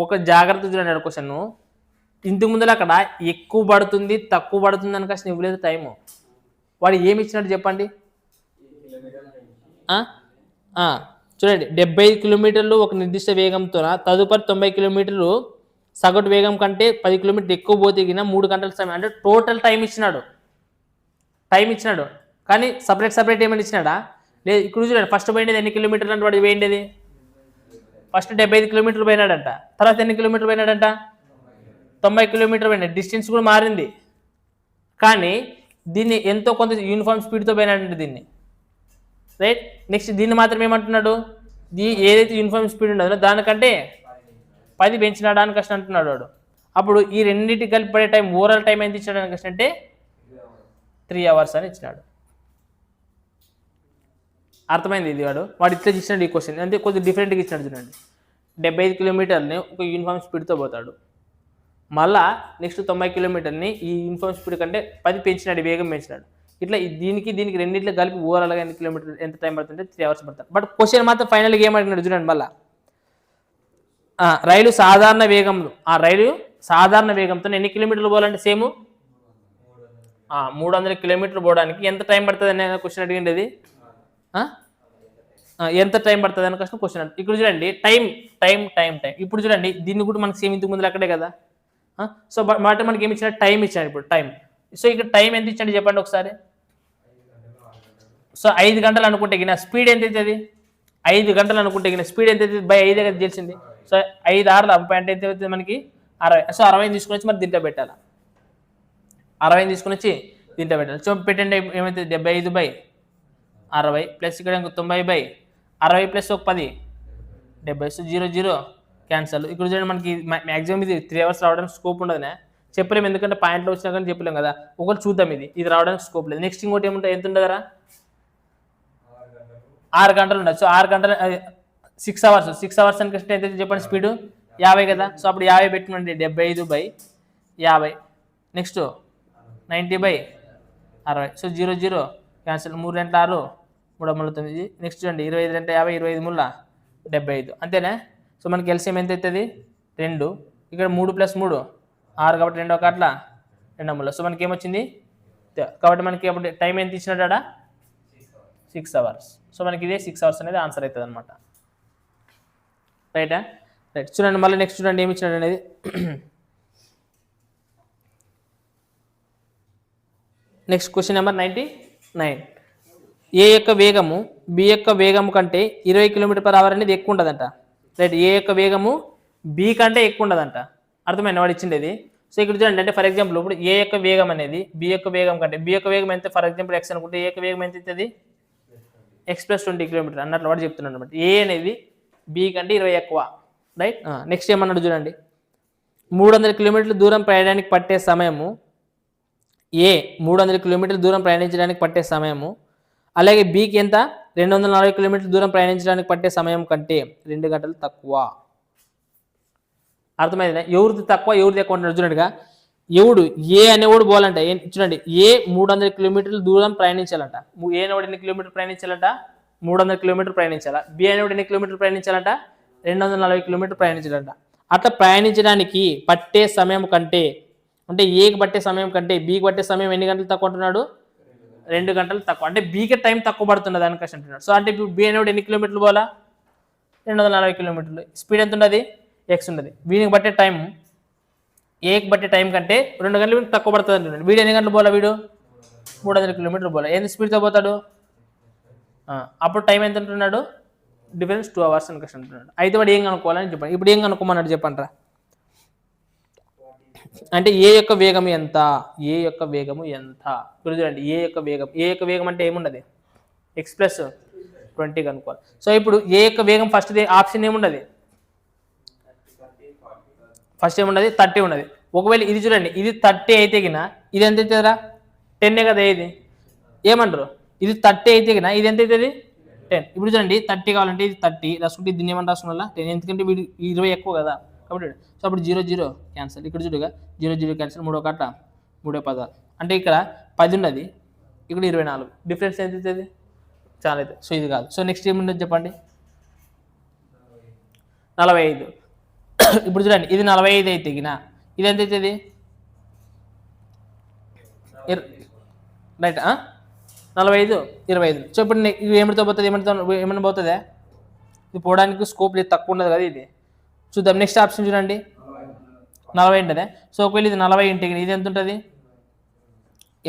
ఒక జాగ్రత్త చూడండి క్వశ్చన్. ఇంతకు ముందులో అక్కడ ఎక్కువ పడుతుంది తక్కువ పడుతుంది అని కాస్త ఇవ్వలేదు టైము, వాడు ఏమి ఇచ్చినట్టు చెప్పండి. చూడండి 75 కిలోమీటర్లు ఒక నిర్దిష్ట వేగంతో, తదుపరి 90 కిలోమీటర్లు సగటు వేగం కంటే 10 కిలోమీటర్లు ఎక్కువ పోతే 3 గంటల సమయం, అంటే టోటల్ టైం ఇచ్చినాడు కానీ సపరేట్ ఏమైనా ఇచ్చినాడా లేదు. ఇక్కడ చూడండి ఫస్ట్ పోయింది ఎన్ని కిలోమీటర్లు అంటే వాడు పోయిండేది ఫస్ట్ 75 కిలోమీటర్లు పోయినాడంట, తర్వాత ఎన్ని కిలోమీటర్లు పోయినాడంట 90 కిలోమీటర్లు పోయినాడు. డిస్టెన్స్ కూడా మారింది, కానీ దీన్ని ఎంతో కొంత యూనిఫామ్ స్పీడ్తో పోయినాడంటే దీన్ని. రైట్, నెక్స్ట్ దీన్ని మాత్రం ఏమంటున్నాడు, ఏదైతే యూనిఫామ్ స్పీడ్ ఉండదో దానికంటే 10 పెంచినాడా అని కష్టం అంటున్నాడు వాడు. అప్పుడు ఈ రెండింటికి కలిపి పడే టైం ఓవరాల్ టైం ఎంత ఇచ్చాడు అని కష్టం అంటే 3 hours అని ఇచ్చినాడు. అర్థమైంది ఇది, వాడు ఇట్లా ఇచ్చినాడు ఈ క్వశ్చన్, అంటే కొంచెం డిఫరెంట్గా ఇచ్చినాడు. చూడండి 75 కిలోమీటర్ని ఒక యూనిఫామ్ స్పీడ్తో పోతాడు, మళ్ళా నెక్స్ట్ 90 కిలోమీటర్ని ఈ యూనిఫామ్ స్పీడ్ కంటే 10 పెంచినాడు, వేగం పెంచినాడు. ఇట్లా దీనికి రెండింటిలో కలిపి ఓవరాల్గా ఎన్ని కిలోమీటర్ ఎంత టైం పడుతుంటే 3 hours పడుతుంది. బట్ క్వశ్చన్ మాత్రం ఫైనల్గా ఏమడిగినాడు చూడండి మళ్ళీ, రైలు సాధారణ వేగంతో ఎన్ని కిలోమీటర్లు పోవాలంటే సేమ్ 300 కిలోమీటర్లు పోవడానికి ఎంత టైం పడుతుంది అనే క్వశ్చన్ అడిగింది. అది ఎంత టైం పడుతుంది అని క్వశ్చన్. ఇక్కడ చూడండి టైం. ఇప్పుడు చూడండి దీన్ని కూడా మనకి సేమ్ ఇంతకు ముందు అక్కడే కదా. సో మాట మనకి ఏమి ఇచ్చాడు టైం ఇచ్చాడు. ఇప్పుడు టైం, సో ఇక్కడ టైం ఎంత ఇచ్చాడు చెప్పండి ఒకసారి. సో 5 గంటలు అనుకుంటే స్పీడ్ ఎంత అవుతుంది, 5 గంటలు అనుకుంటే స్పీడ్ ఎంత అవుతుంది బై 5 కదా తెలిసింది. సో 5 6 60 అంటే ఎంత అవుతుంది మనకి 60. సో 60 తీసుకుని వచ్చి మరి దీంట్లో పెట్టాలి, 60 తీసుకుని వచ్చి దీంట్లో పెట్టాలి. సో పెట్టండి ఏమవుతుంది 75 బై 60 ప్లస్ ఇక్కడ 90 బై 60 ప్లస్ ఒక 10 70. So 0 0 cancel. ఇక్కడ చూడండి మనకి మ్యాక్సిమం ఇది 3 hours రావడానికి స్కోప్ ఉండదునే చెప్పలేము, ఎందుకంటే పాయింట్లో వచ్చినా కానీ చెప్పలేము కదా. ఒకటి చూద్దాం, ఇది రావడానికి స్కోప్ లేదు. నెక్స్ట్ ఇంకోటి ఏముంటుంది, ఎంత ఉండదురా 6 గంటలు ఉండదు. సో 6 గంటలు 6 hours. 6 hours అని కష్టం ఎంత చెప్పండి స్పీడు 50 కదా. సో అప్పుడు 50 పెట్టినండి 75 by 50 next 90 by 60. So 0 0 cancel. 3 2 6 3 3 9. Next చూడండి 25 2 50 25 3 75 అంతేనా. సో మనకి ఎల్సిఎం ఎంత అవుతుంది 2. ఇక్కడ 3 + 3 6 కాబట్టి 2 1 అట్లా 2 3. సో మనకి ఏమొచ్చింది కాబట్టి మనకి అప్పుడు టైం ఎంత ఇచ్చినాడా 6 hours. సో మనకి ఇదే 6 hours అనేది ఆన్సర్ అవుతుంది అనమాట. రైటా? రైట్. చూడండి మళ్ళీ నెక్స్ట్ చూడండి ఏమి ఇచ్చినాడు అనేది. Next question number 99. ఏ యొక్క వేగము బి యొక్క వేగము కంటే 20 km/h అనేది ఎక్కువ ఉంటుందంట. రైట్. ఏ యొక్క వేగము బి కంటే ఎక్కువ ఉండదంట. అర్థమైంది వాడు ఇచ్చిండేది. సో ఇక్కడ చూడండి, అంటే ఫర్ ఎగ్జాంపుల్ ఇప్పుడు ఏ యొక్క వేగం అనేది బి యొక్క వేగం కంటే, బి యొక్క వేగం ఎంత ఫర్ ఎగ్జాంపుల్ ఎక్స్ అనుకుంటే ఏ యొక్క వేగం ఎంత అవుతుంది, x+20 km అన్నట్లు వాడు చెప్తున్నాడు అనమాట. ఏ అనేది బి కంటే 20 ఎక్కువ. రైట్. నెక్స్ట్ ఏమన్నాడు చూడండి, 300 km దూరం ప్రయాణానికి పట్టే సమయము, ఏ 300 km దూరం ప్రయాణించడానికి పట్టే సమయము, అలాగే బికి ఎంత 240 km దూరం ప్రయాణించడానికి పట్టే సమయం కంటే 2 గంటలు తక్కువ. అర్థమైందా? ఎవరిది తక్కువ ఎవరిది ఎక్కువ అంటున్నాడు చూడండిగా. ఎవడు ఏ అనేవాడు పోవాలంట, చూడండి ఏ 300 km దూరం ప్రయాణించాలంట. ఏ అనేవాడు ఎన్ని కిలోమీటర్లు ప్రయాణించాలంట, 300 km ప్రయాణించాలా. బి అనేవాడు ఎన్ని కిలోమీటర్లు ప్రయాణించాలంట, 240 km ప్రయాణించాలంట. అట్లా ప్రయాణించడానికి పట్టే సమయం కంటే, అంటే ఏకి పట్టే సమయం కంటే బికి పట్టే సమయం ఎన్ని గంటలు తక్కువ అంటున్నాడు, 2 గంటలు తక్కువ. అంటే బీకి టైం తక్కువ పడుతున్నది దానికోసం అంటున్నాడు. సో అంటే ఇప్పుడు బి అనేవాడు ఎన్ని కిలోమీటర్లు పోవాలా, 240 km. స్పీడ్ ఎంత ఉన్నది, ఎక్స్ ఉన్నది. వీనికి బట్టే టైం ఏకి బట్టే టైం కంటే 2 గంటలు తక్కువ పడుతుంది అంటున్నాడు. వీడు ఎన్ని గంటలు పోలా, వీడు 300 km పోలా. ఏంది స్పీడ్తో పోతాడు, అప్పుడు టైం ఎంత అంటున్నాడు, డిఫరెన్స్ 2 hours అని అంటున్నాడు. అయితే వాడు ఏం కనుక్కోవాలని చెప్పండి. ఇప్పుడు ఏం కనుక్కోమన్నాడు చెప్పంటారా. అంటే ఏ యొక్క వేగం ఎంత, ఏ యొక్క వేగము ఎంత. ఇప్పుడు చూడండి ఏ యొక్క వేగం, ఏ యొక్క వేగం అంటే ఏముండదు, x+20 కనుక్కోవాలి. సో ఇప్పుడు ఏ యొక్క వేగం ఫస్ట్ ఆప్షన్ ఏముండదు, ఫస్ట్ ఏముండదు 30 ఉన్నది. ఒకవేళ ఇది చూడండి ఇది 30 అయితే గిన ఇది ఎంత అవుతుందిరా, 10 కదా. ఇది ఏమంటారు, ఇది 30 అయితే గిన ఇది ఎంత అవుతుంది, 10. ఇప్పుడు చూడండి 30 కావాలంటే ఇది 30 రాసుకుంటే దీన్ని ఏమన్నా రాసుకున్న 10, ఎందుకంటే వీడు 20 ఎక్కువ కదా కాబట్టి. సో అప్పుడు 0 0 క్యాన్సల్. ఇక్కడ చూడగా 0 0 క్యాన్సల్. 3 1 3 16. అంటే ఇక్కడ 10 ఉన్నది, ఇక్కడ 24. డిఫరెన్స్ ఎంత అవుతుంది, చాలా అవుతుంది. సో ఇది కాదు. సో నెక్స్ట్ ఏముండదు చెప్పండి, 45. ఇప్పుడు చూడండి ఇది 45 అయితే గిన ఇది ఎంత అవుతుంది, రైట్ 45 25. సో ఇప్పుడు ఇది ఏమిటితో పోతుంది, ఏమైనా పోతుందా, ఇది పోవడానికి స్కోప్ లేదు, తక్కువ ఉండదు కదా ఇది. చూద్దాం నెక్స్ట్ ఆప్షన్ చూడండి 40 ఉంటుంది. సో ఒకవేళ ఇది 40 ఇంటే ఇది ఎంత ఉంటుంది,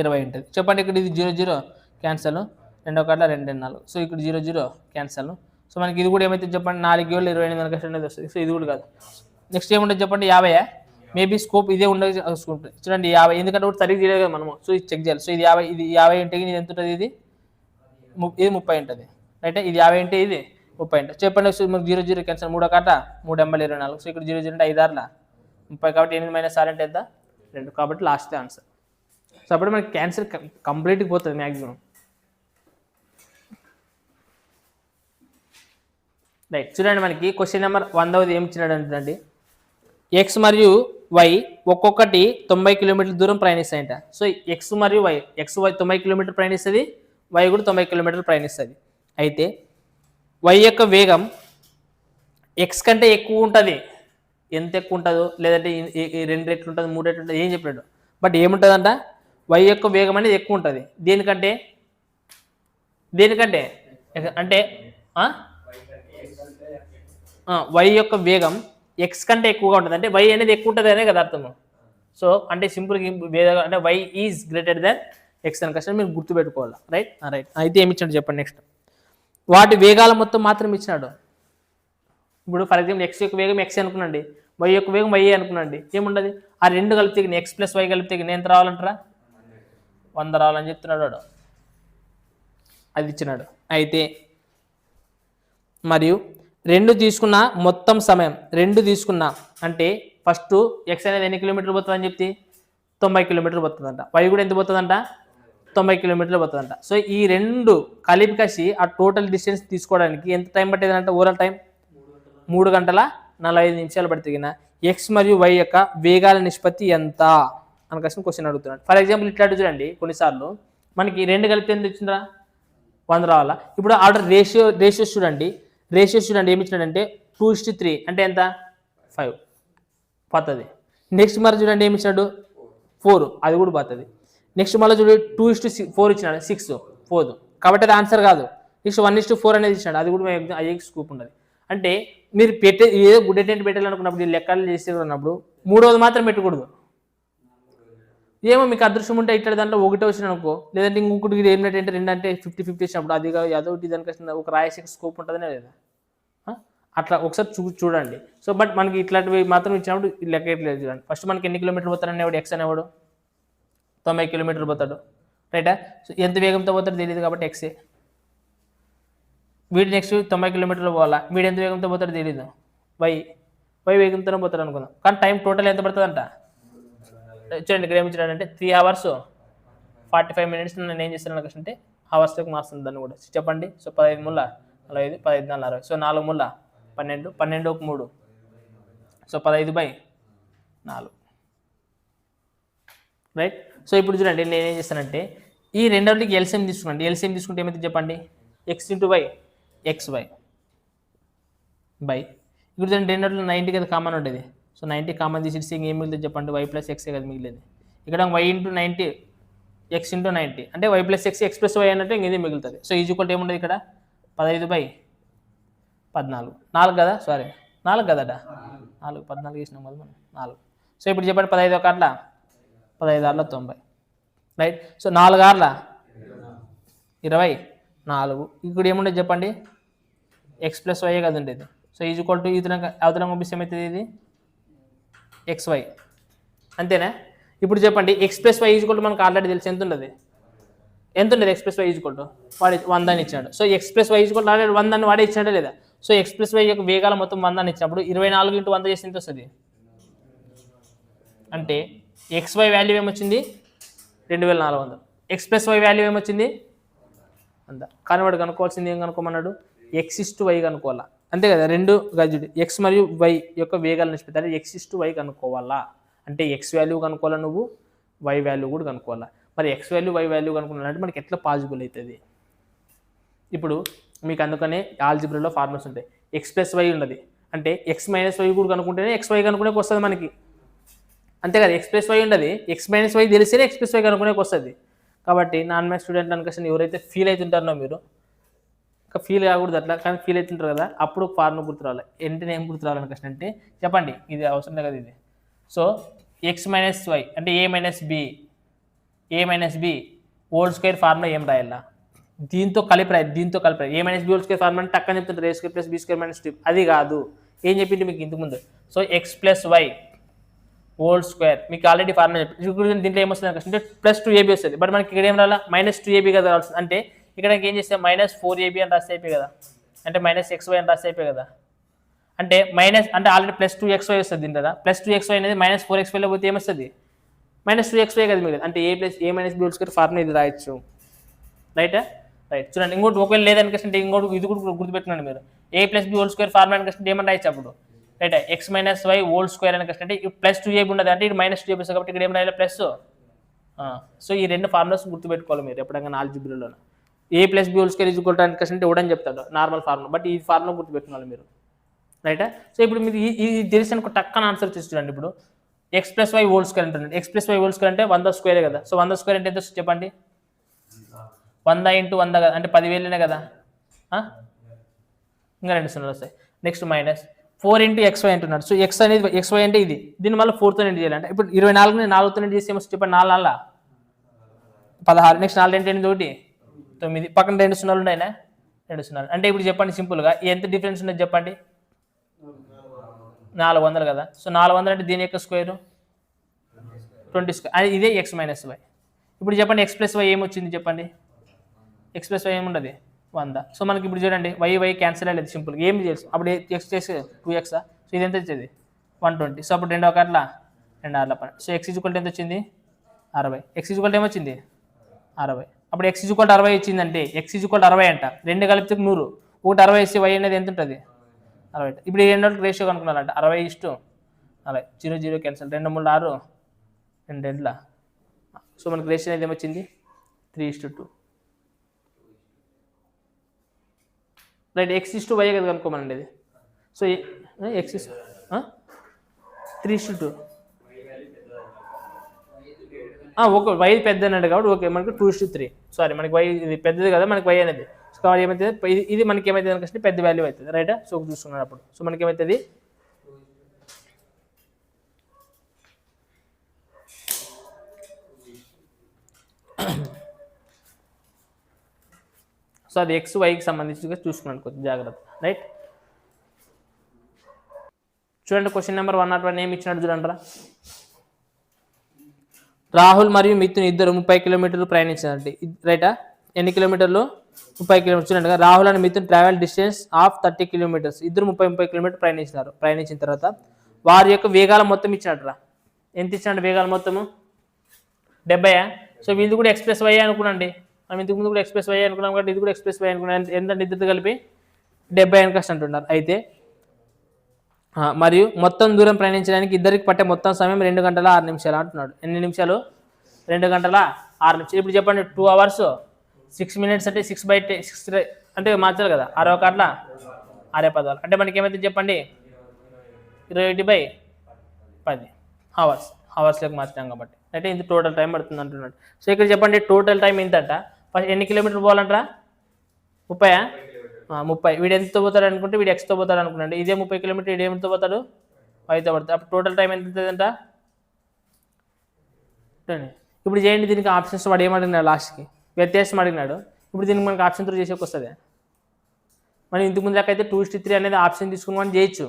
20 ఉంటుంది. చెప్పండి ఇక్కడ ఇది 0 0 క్యాన్సల్. 2 1 2 4. సో ఇక్కడ 0 0 క్యాన్సల్. సో మనకి ఇది కూడా ఏమైతే చెప్పండి 4 7 28 అనేది వస్తుంది. సో ఇది కూడా కాదు. నెక్స్ట్ ఏముంటుంది చెప్పండి 50. మేబీ స్కోప్ ఇదే ఉండదు చూడండి 50, ఎందుకంటే ఒకటి సరిగ్గా తెలియదు కదా మనము. సో ఇది చెక్ చేయాలి. సో ఇది 50, ఇది 50 ఇంటే ఇది ఎంత ఉంటుంది, ఇది 30 ఉంటుంది. రైట్. ఇది 50 ఇంటే ఇది 30 ఉంటుంది. చెప్పండి 0 0 క్యాన్సల్. 3 1 3 24. సో ఇక్కడ 0 0 అంటే 5 6 30 కాబట్టి 8 - 6 అంటే ఎంత, 2. కాబట్టి లాస్ట్ ఆన్సర్. సో అప్పుడు మనకి క్యాన్సర్ కంప్లీట్గా పోతుంది మ్యాక్సిమం. రైట్. చూడండి మనకి క్వశ్చన్ నెంబర్ 100 ఏమి ఇచ్చినాడు అంటుందండి, ఎక్స్ మరియు వై ఒక్కొక్కటి 90 km దూరం ప్రయాణిస్తాయంట. సో ఎక్స్ మరియు వై, ఎక్స్ వై 90 km ప్రయాణిస్తుంది, వై కూడా 90 km ప్రయాణిస్తుంది. అయితే వై యొక్క వేగం ఎక్స్ కంటే ఎక్కువ ఉంటుంది. ఎంత ఎక్కువ ఉంటుందో, లేదంటే 2 రెట్లు ఉంటుంది, 3 రెట్లు ఉంటుంది, ఏం చెప్పాడు. బట్ ఏముంటుందంట, వై యొక్క వేగం అనేది ఎక్కువ ఉంటుంది. దేనికంటే అంటే వై యొక్క వేగం ఎక్స్ కంటే ఎక్కువగా ఉంటుంది. అంటే వై అనేది ఎక్కువ ఉంటుంది అనే కదా అర్థము. సో అంటే సింపుల్గా అంటే y is greater than x అని కష్టం మీరు గుర్తుపెట్టుకోవాలి. రైట్. రైట్. అయితే ఏమి ఇచ్చాడు చెప్పండి నెక్స్ట్. వాటి వేగాల మొత్తం మాత్రం ఇచ్చినాడు. ఇప్పుడు ఫర్ ఎగ్జాంపుల్ ఎక్స్ యొక్క వేగం ఎక్స్ అనుకున్నాండి, వై యొక్క వేగం వై అనుకున్నాండి, ఏముండదు ఆ 2 కలిపితే ఎక్స్ ప్లస్ వై కలిపితే ఎంత రావాలంటారా, 100 రావాలని చెప్తున్నాడు వాడు. అది ఇచ్చినాడు. అయితే మరియు 2 తీసుకున్న మొత్తం సమయం 2 తీసుకున్నా అంటే ఫస్ట్ ఎక్స్ అనేది ఎన్ని కిలోమీటర్లు పోతుంది అని చెప్తే 90 km పోతుందంట. వై కూడా ఎంత పోతుందంట, 90 km పోతుందంట. సో ఈ 2 కలిపి కలిసి ఆ టోటల్ డిస్టెన్స్ తీసుకోవడానికి ఎంత టైం పట్టేది అంటే ఓవరాల్ టైం 3 గంటల 45 నిమిషాలు పడుతుంది. ఎక్స్ మరియు వై యొక్క వేగాల నిష్పత్తి ఎంత అని క్వశ్చన్ అడుగుతున్నాడు. ఫర్ ఎగ్జాంపుల్ ఇట్లా చూడండి, కొన్నిసార్లు మనకి 2 కలిపితే ఎంత వచ్చిందా, 100 రావాలా. ఇప్పుడు ఆర్డర్ రేషియోస్ చూడండి, ఏమి ఇచ్చినాడంటే 2:3 అంటే ఎంత 5 పోతుంది. నెక్స్ట్ మరి చూడండి ఏమి ఇచ్చినాడు 4, అది కూడా పోతుంది. నెక్స్ట్ మళ్ళీ చూడండి 2:4 ఇచ్చినాడు 6 పోదు. కాబట్టి అది ఆన్సర్ కాదు. నెక్స్ట్ 1:4 అనేది ఇచ్చాడు, అది కూడా అయ్యే స్కోప్ ఉండదు. అంటే మీరు పెట్టే ఏదో గుడ్ అటెంప్ట్ పెట్టాలనుకున్నప్పుడు ఈ లెక్కలు చేసేటప్పుడు మూడోది మాత్రం పెట్టకూడదు. ఏమో మీకు అదృష్టం ఉంటే ఇట్లా దాంట్లో ఒకటే వచ్చిన అనుకో, లేదంటే ఇంకొకటి ఏంటంటే 2 అంటే 50-50 వచ్చినప్పుడు అది అదొకటి దానికి ఒక రాయసే స్కోప్ ఉంటుందనే లేదా, అట్లా ఒకసారి చూడండి. సో బట్ మనకి ఇట్లాంటివి మాత్రం ఇచ్చినప్పుడు లెక్క ఎట్లేదు చూడండి. ఫస్ట్ మనకి ఎన్ని కిలోమీటర్లు పోతాడు అనేవాడు ఎక్స్ అనేవాడు 90 కిలోమీటర్లు పోతాడు, రైటా. సో ఎంత వేగంతో పోతాడు తెలియదు కాబట్టి ఎక్సే. వీడి నెక్స్ట్ 90 కిలోమీటర్లు పోవాలా, వీడు ఎంత వేగంతో పోతాడు తెలియదు, వై వేగంతోనే పోతాడు అనుకుందాం. కానీ టైం టోటల్ ఎంత పడుతుందంట చూడండి. ఇక్కడ ఏమి ఇచ్చాడంటే 3 hours 45 minutes నేను ఏం చేస్తాను అంటే అవర్స్కి మారుస్తుంది దాన్ని కూడా చెప్పండి. సో 15 ముళ్ళ 45, 15 4 60, సో 4 ముళ్ళ 12, 12 ఒక 3, సో 15/4, రైట్. సో ఇప్పుడు చూడండి నేను ఏం చేస్తానంటే ఈ రెండింటికి ఎల్సిఎం తీసుకున్నాండి. ఎల్సిఎం తీసుకుంటే ఏమైతే చెప్పండి, x/y xy బై ఇప్పుడు చూడండి రెండింటిలో 90 కదా కామన్ ఉంటుంది. సో 90 కామన్ తీసి ఏం మిగులుతుంది చెప్పండి, y + x కదా మిగిలేదు. ఇక్కడ y × 90 x × 90 అంటే y + x x + y అన్నట్టు ఇంకేది మిగులుతుంది. సో ఈజ్వల్ ఏముంటుంది ఇక్కడ 15/14, 4 కదా, సారీ 4 కదట, 4 14 వేసినాం కదా మనం 4. సో ఇప్పుడు చెప్పండి 15 ఒక అట్లా 15 6 90, రైట్. సో 4 6 24. ఇక్కడ ఏముండదు చెప్పండి, x + y కదా ఉండేది. సో ఈజ్వల్ అవతలం పంపిస్తే ఏమవుతుంది, ఇది xy అంతేనా. ఇప్పుడు చెప్పండి x + y మనకు ఆల్రెడీ తెలిసి ఎంత ఉండదు x + y వాడి 100 అని ఇచ్చాడు. సో x + y ఆల్రెడీ 100 అని వాడే ఇచ్చాడే లేదా. సో x + y యొక్క వేగాల మొత్తం 100 అని ఇచ్చినప్పుడు 24 × 100 చేసి ఎంత వస్తుంది అంటే xy వాల్యూ ఏమొచ్చింది 2400, x + y వాల్యూ ఏమొచ్చింది అంత. కానీ వాడు కనుక్కోవాల్సింది ఏం కనుక్కోమన్నాడు, x/y కనుక్కోవాలా, అంతే కదా. రెండు గజుడు x మరియు y యొక్క వేగాలు నిష్పత్తి x/y కనుక్కోవాలా అంటే x వాల్యూ కనుక్కోవాలా, నువ్వు y వాల్యూ కూడా కనుక్కోవాలా. మరి x వాల్యూ y వాల్యూ కనుక్కున్నాలంటే మనకి ఎట్లా పాసిబుల్ అవుతుంది. ఇప్పుడు మీకు అందుకనే ఆల్జిబ్రాలో ఫార్ములాస్ ఉంటాయి. x + y ఉన్నది అంటే x - y కూడా కనుక్కుంటేనే xy కనుక్కునేకి వస్తుంది మనకి, అంతే కదా. x + y ఉండదు, x - y తెలిస్తేనే x + y కనుక్కునేకి వస్తుంది. కాబట్టి నాన్ మ్యాథ్స్ స్టూడెంట్ అనుకోసం ఎవరైతే ఫీల్ అవుతుంటారో మీరు ఇంకా ఫీల్ కాకూడదు అట్లా, కానీ ఫీల్ అవుతుంటారు కదా అప్పుడు ఫార్ములా గుర్తు రావాలి. ఏంటనే ఏం గుర్తు రావాలనుకోసం అంటే చెప్పండి, ఇది అవసరం లేదు కదా ఇది. సో x - y అంటే a - b whole square formula ఏం రాయాలా, దీంతో కలిపి రాయాలి. a - b whole square formula అంటే టక్కని చెప్తుంటారు a² + b² - 2, అది కాదు. ఏం చెప్పింది మీకు ఇంతకుముందు. So x + y whole square మీకు ఆల్రెడీ ఫార్ములా చెప్పి దీంట్లో ఏమొస్తుంది అంటే +2ab వస్తుంది. బట్ మనకి ఇక్కడ ఏం రాలా -2ab కదా రావాల్సింది. అంటే ఇక్కడ ఏం చేస్తే -4ab అని రాస్తే అయిపోయి కదా, అంటే -xy అని రాస్తే అయిపోయి కదా. అంటే అంటే ఆల్రెడీ +2xy వస్తుంది దీని కదా, +2xy అనేది -4xy పోతే ఏమొస్తుంది -2xy కదా మీకు. అంటే a - b whole square formula ఇది రాయొచ్చు, రైటా. రైట్ చూడండి. ఇంకోటి ఒకవేళ లేదనికంటే ఇంకోటి ఇది కూడా గుర్తుపెట్టుకోండి మీరు, a + b whole square formula అనికంటే ఏమని రాయొచ్చు అప్పుడు, right. x - y whole square అనికంటే +2ab ఉండదు అంటే ఇది -2ab వస్తుంది కాబట్టి ఇక్కడ ఏం రాయాలి ప్లస్. సో ఈ రెండు ఫార్ములాస్ గుర్తుపెట్టుకోవాలి మీరు ఎప్పుడైనా ఆల్జిబ్రాలో. a + b హోల్ స్క్వేర్ అంటే ఇవ్వడని చెప్తాడు నార్మల్ ఫార్ములా, బట్ ఈ ఫార్ములా గుర్తుపెట్టుకోవాలి మీరు, రైటా. సో ఇప్పుడు మీరు ఇది తెలిసిన ఒక టక్కన ఆన్సర్ చేసి చూడండి. ఇప్పుడు x + y హోల్ స్క్వేర్ అంటున్నాడు, x + y హోల్ స్క్వేర్ అంటే 100 స్క్వేరే కదా. సో 100 స్క్వేర్ అంటే ఎంత చెప్పండి, 100 × 100 కదా, అంటే 10,000 కదా. ఇంకా 2 సున్నాలు వస్తాయి. నెక్స్ట్ -4 × xy అంటున్నాడు. సో x అనేది xy అంటే ఇది, దీన్ని మళ్ళీ 4తో ఎండ్ చేయాలంటే ఇప్పుడు 24ని 4తో ఎండ్ చేసి ఏమో చెప్పండి, 4 16. నెక్స్ట్ 4 × 8 9, పక్కన 2 సున్నాలు ఉన్నాయినా 2 సున్నాలు. అంటే ఇప్పుడు చెప్పండి సింపుల్గా ఎంత డిఫరెన్స్ ఉన్నది చెప్పండి, 400 కదా. సో 400 అంటే దీని యొక్క స్క్వేర్ 20 స్క్వేర్, అది ఇదే x - y. ఇప్పుడు చెప్పండి x + y ఏమొచ్చింది చెప్పండి, x + y ఏముండదు 100. సో మనకి ఇప్పుడు చూడండి y క్యాన్సిల్ అయ్యేది సింపుల్గా ఏం చేయాలి అప్పుడు x చేసి 2x. సో ఇది ఎంత వచ్చేది 120. సో అప్పుడు 2 ఒక అట్లా 2 6 12. సో x = ఎంత వచ్చింది 60. x = ఏమొచ్చింది 60. అప్పుడు x = 60 వచ్చిందంటే x = 60 అంట, 2 కలిపితే 100, ఒకటి 60 వేస్తే y అనేది ఎంత ఉంటుంది 60. ఇప్పుడు ఈ రెండోకి రేషియో కనుక్కున్నారంట 60:40, 0 0 క్యాన్సిల్, 2 3 6 2 2. సో మనకి రేషియో అనేది ఏమొచ్చింది 3:2, రైట్. x/y కదా కనుక్కోమనండి అది. సో x 3:2 ఒక వై పెద్ద అన్నాడు కాబట్టి ఓకే మనకి 2:3 సారీ మనకి వై ఇది పెద్దది కదా మనకి వై అనేది సో కాబట్టి ఏమవుతుంది ఇది మనకి ఏమవుతుంది అనుకుంటే పెద్ద వాల్యూ అవుతుంది రైట్ సో చూసుకున్నప్పుడు సో మనకి ఏమవుతుంది సో అది ఎక్స్ వైకి సంబంధించి చూసుకున్నాను కొంచెం జాగ్రత్త రైట్ చూడండి క్వశ్చన్ నెంబర్ 101 ఏమి ఇచ్చినట్టు చూడండి రాహుల్ మరియు మిథున్ ఇద్దరు 30 కిలోమీటర్లు ప్రయాణించారండి రైటా ఎన్ని కిలోమీటర్లు 30 కిలోమీటర్లు చూడండి Rahul and Mithun travel distance of 30 kilometres ఇద్దరు 30 కిలోమీటర్లు ప్రయాణించిన తర్వాత వారి యొక్క వేగాల మొత్తం ఇచ్చినట్రా ఎంత ఇచ్చినట్టు వేగాల మొత్తము 70 సో వీళ్ళు కూడా ఎక్స్ప్రెస్ వై అనుకున్నాండి మనం ఇంతకు ముందు కూడా ఎక్స్ప్రెస్ వై అనుకున్నాం కాబట్టి ఇది కూడా ఎక్స్ప్రెస్ వై అనుకున్నాం ఎంతంటే ఇద్దరు కలిపి 70 అని కష్టం అంటున్నారు అయితే మరియు మొత్తం దూరం ప్రయాణించడానికి ఇద్దరికి పట్టే మొత్తం సమయం 2 గంటల 6 నిమిషాలు అంటున్నాడు ఎన్ని నిమిషాలు 2 గంటల 6 నిమిషాలు ఇప్పుడు చెప్పండి 2 అవర్స్ 6 మినిట్స్ అంటే 6/6 అంటే మార్చాలి కదా 60 6 పదాలు అంటే మనకి ఏమైతే చెప్పండి 21/10 అవర్స్లోకి మార్చాం కాబట్టి అయితే ఇంత టోటల్ టైం పడుతుంది అంటున్నాడు సో ఇక్కడ చెప్పండి టోటల్ టైం ఎంతట ఫస్ట్ ఎన్ని కిలోమీటర్లు పోవాలంటారా 30 వీడు ఎంతతో పోతాడు అనుకుంటే వీడు ఎక్స్తో పోతాడు అనుకున్నాడు ఇదే 30 కిలోమీటర్ వీడు ఏమితో పోతాడు 5తో పడుతుంది అప్పుడు టోటల్ టైం ఎంత అవుతుందంట ఇప్పుడు చేయండి దీనికి ఆప్షన్స్ వాడు ఏమడిగినాడు లాస్ట్కి వ్యత్యాసం అడిగినాడు ఇప్పుడు దీనికి మనకి ఆప్షన్ 3 చేసేకి వస్తుంది మనం ఇంతకు ముందు అయితే 2:3 అనేది ఆప్షన్ తీసుకుని మనం చేయొచ్చు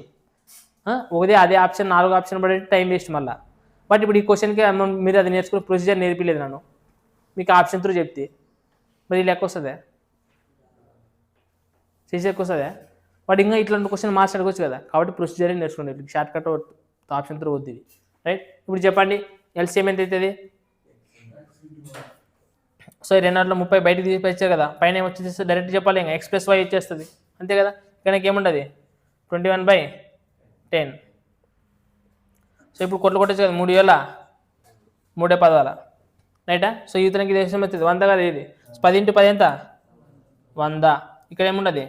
ఒకదే అదే ఆప్షన్ 4 ఆప్షన్ పడే టైం వేస్ట్ మళ్ళీ బట్ ఇప్పుడు ఈ క్వశ్చన్కి మీరు అది నేర్చుకునే ప్రొసీజర్ నేర్పిలేదు నన్ను మీకు ఆప్షన్ 3 చెప్తే మరి లెక్క వస్తుందా చేసేకి వస్తుందా వాడు ఇంకా ఇట్లాంటి క్వశ్చన్ మార్క్స్ అడగవచ్చు కదా కాబట్టి ప్రొసీజర్ నేర్చుకోండి షార్ట్ కట్ ఆప్షన్ 3 వద్దు ఇది రైట్ ఇప్పుడు చెప్పండి ఎల్సిఎం ఎంత అవుతుంది సో 2 30 బయటకు తీసుకొచ్చారు కదా పైన ఏమొచ్చేసి డైరెక్ట్ చెప్పాలి ఇంకా ఎక్స్ప్రెస్ వై వచ్చేస్తుంది అంతే కదా ఇక్కడ ఏముంటుంది 21/10 సో ఇప్పుడు కొట్టచ్చు కదా 3 పదాల రైటా సో ఇతనికి దేశం వచ్చింది 100 కదా ఇది 10 ఎంత 100 ఇక్కడ ఏముండదు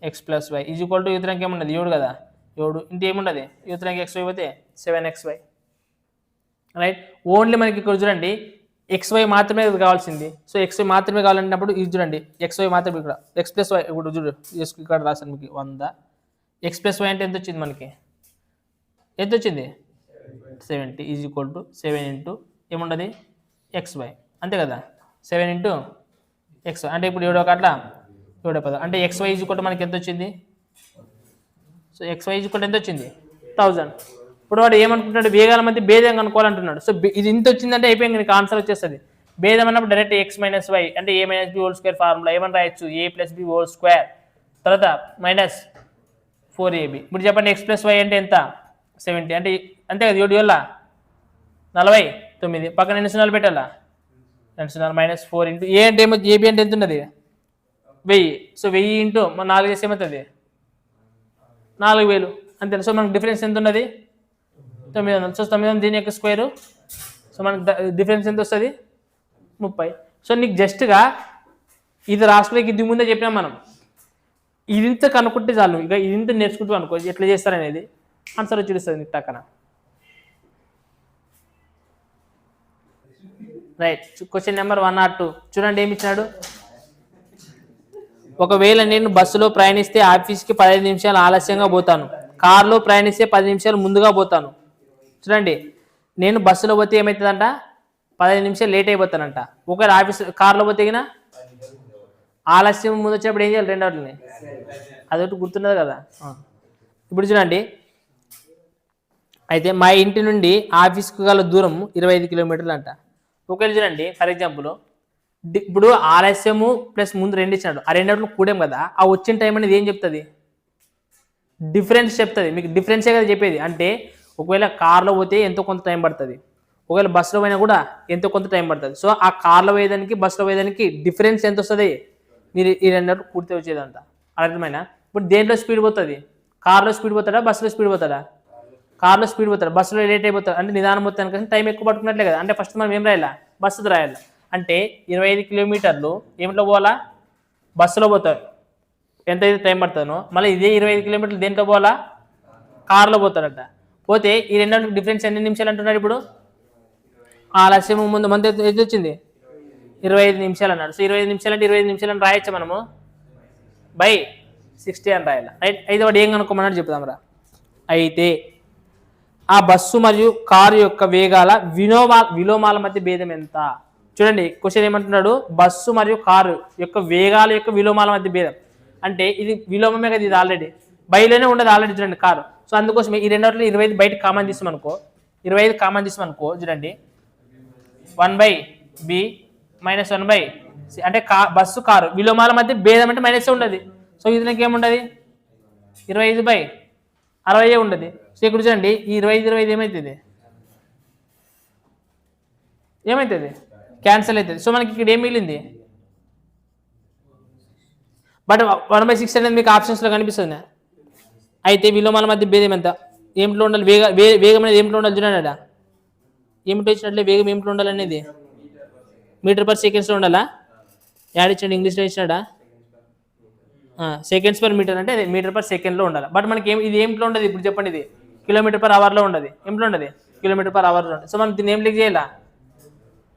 x+y ఈజ్ఈక్వల్ టు ఇతనికి ఏముండదు 7 కదా 7 ఇంటి ఏముండదు ఇతనికి xy పోతే 7xy రైట్ ఓన్లీ మనకి ఇక్కడ చూడండి xy మాత్రమే కావాల్సింది సో xy మాత్రమే కావాలన్నప్పుడు ఇది చూడండి xy మాత్రమే ఇక్కడ x+y ఇప్పుడు చూడు ఇక్కడ రాసాను మీకు 100 x+y అంటే ఎంత వచ్చింది మనకి ఎంత వచ్చింది 70 ఈజ్ఈక్వల్ టు 7 ఇంటూ ఏముండదు xy అంతే కదా 7 ఇంటూ xy అంటే ఇప్పుడు 7 అట్లా 7 పద అంటే xy ఈజ్ఈక్వల్ టు మనకి ఎంత వచ్చింది సో xy ఈజ్ఈక్వల్ ఎంత వచ్చింది 1000 ఇప్పుడు వాడు ఏమనుకుంటున్నాడు వేగాల మధ్య భేదం కనుక్కోవాలంటున్నాడు సో ఇది ఇంత వచ్చిందంటే అయిపోయింది నీకు ఆన్సర్ వచ్చేస్తుంది భేదం అన్నప్పుడు డైరెక్ట్ x-y అంటే a-b² ఫార్ములా ఏమని రాయొచ్చు a+b² తర్వాత -4ab ఇప్పుడు చెప్పండి x+y అంటే ఎంత 70 అంటే అంతే కదా 7 వల్ల 49 పక్కన ఎన్ని సున్నాలు పెట్టాలా 2 సున్నాలు -4 ఇంటూ ఏ అంటే ఏమో ఏబి అంటే ఎంత ఉన్నది 1000 సో 1000 ఇంటూ 4 చేసి ఏమవుతుంది 4000 అంతే సో మనకు డిఫరెన్స్ ఎంత ఉన్నది 900 సో 900 దీని యొక్క స్క్వేరు సో మనకు డిఫరెన్స్ ఎంత వస్తుంది 30 సో నీకు జస్ట్గా ఇది రాసుకోలేక ఇది ముందే చెప్పినాం మనం ఇదింత కనుక్కుంటే చాలు ఇక ఇదింత నేర్చుకుంటూ అనుకో ఎట్లా చేస్తారనేది ఆన్సర్ వచ్చేస్తుంది నీకు టక్కన రైట్ క్వశ్చన్ నెంబర్ 102 చూడండి ఏమి ఇచ్చినాడు ఒకవేళ నేను బస్సులో ప్రయాణిస్తే ఆఫీస్కి 15 నిమిషాలు ఆలస్యంగా పోతాను కార్లో ప్రయాణిస్తే 10 నిమిషాలు ముందుగా పోతాను చూడండి నేను బస్సులో పోతే ఏమవుతుందంట 15 నిమిషాలు లేట్ అయిపోతానంట ఒకవేళ ఆఫీస్ కార్లో పోతే గిన ఆలస్యం ముందు వచ్చినప్పుడు ఏం చేయాలి 2 వాటిని అదొకటి గుర్తున్నది కదా ఇప్పుడు చూడండి అయితే మా ఇంటి నుండి ఆఫీస్కి గల దూరం 25 కిలోమీటర్లు అంట ఒకవేళ చూడండి ఫర్ ఎగ్జాంపుల్ ఇప్పుడు ఆలస్యము ప్లస్ ముందు 2 ఇచ్చినాడు ఆ 2 కూడాం కదా ఆ వచ్చిన టైం అనేది ఏం చెప్తుంది డిఫరెన్స్ చెప్తుంది మీకు డిఫరెన్సే కదా చెప్పేది అంటే ఒకవేళ కార్లో పోతే ఎంతో కొంత టైం పడుతుంది ఒకవేళ బస్సులో పోయినా కూడా ఎంతో కొంత టైం పడుతుంది సో ఆ కార్లో పోయేదానికి బస్సులో పోయేదానికి డిఫరెన్స్ ఎంత వస్తుంది మీరు ఈ 2 పూర్తి వచ్చేదంతా అర్థమైనా ఇప్పుడు దేంట్లో స్పీడ్ పోతుంది కార్లో స్పీడ్ పోతాడా బస్సులో స్పీడ్ పోతాడా కార్లో స్పీడ్ పోతాడు బస్సులో లేట్ అయిపోతాడు అంటే నిదానం పోతాను కానీ టైం ఎక్కువ పట్టుకున్నట్లే కదా అంటే ఫస్ట్ మనం ఏం రాయాలా బస్సుతో రాయాలి అంటే 25 కిలోమీటర్లు ఏమిట్లో పోవాలా బస్సులో పోతాడు ఎంతైతే టైం పడుతుందో మళ్ళీ ఇదే 25 కిలోమీటర్లు దేంట్లో పోవాలా కార్లో పోతాడట పోతే ఈ 2 డిఫరెన్స్ ఎన్ని నిమిషాలు అంటున్నాడు ఇప్పుడు ఆలస్యం ముందు మంత్ ఎంత వచ్చింది 25 నిమిషాలు అన్నాడు. సో 25 నిమిషాలు అంటే 25 నిమిషాలు అని రాయొచ్చా మనము బై 60 అని రాయాలి. రైట్. అయితే వాడు ఏం కనుక్కోమన్నాడు చెప్తామరా. అయితే ఆ బస్సు మరియు కారు యొక్క వేగాల విలోమాల మధ్య భేదం ఎంత? చూడండి క్వశ్చన్ ఏమంటున్నాడు, బస్సు మరియు కారు యొక్క వేగాల యొక్క విలోమాల మధ్య భేదం అంటే ఇది విలోమమే కదా, ఇది ఆల్రెడీ బయలునే ఉండదు ఆల్రెడీ చూడండి కారు. సో అందుకోసమే ఈ రెండోట్లో 25 బయట కామన్ తీసామనుకో, 25 కామన్ తీసామనుకో చూడండి 1/b - 1/c అంటే బస్సు కారు విలోమాల మధ్య భేదం అంటే మైనస్ ఉండదు. సో ఇది నాకు ఏముండదు 25/60 ఉండదు. సో ఇక్కడ చూడండి ఈ 25 ఏమవుతుంది క్యాన్సిల్ అవుతుంది. సో మనకి ఇక్కడ ఏం మిగిలింది బట్ 1/6 అనేది మీకు ఆప్షన్స్లో కనిపిస్తుంది. అయితే విలోమాల మధ్య భేదం ఎంత ఏమిట్లో ఉండాలి, వేగం అనేది ఏమిట్లో ఉండాలి చూడండి, ఏమిటో ఇచ్చినట్లే వేగం ఏమిట్లో ఉండాలనేది మీటర్/సెకండ్స్లో ఉండాలా, యాడ్ ఇచ్చాడు ఇంగ్లీష్లో ఇచ్చినాడా, సెకండ్స్ పర్ మీటర్ అంటే అదే మీటర్/సెకండ్లో ఉండాలి. బట్ మనకి ఇది ఏమిట్లో ఉండదు ఇప్పుడు చెప్పండి, ఇది km/hలో ఉండదు, ఏమిట్లో ఉండదు km/hలో ఉండదు. సో మనం దీన్ని ఏం లిక్ చేయాలా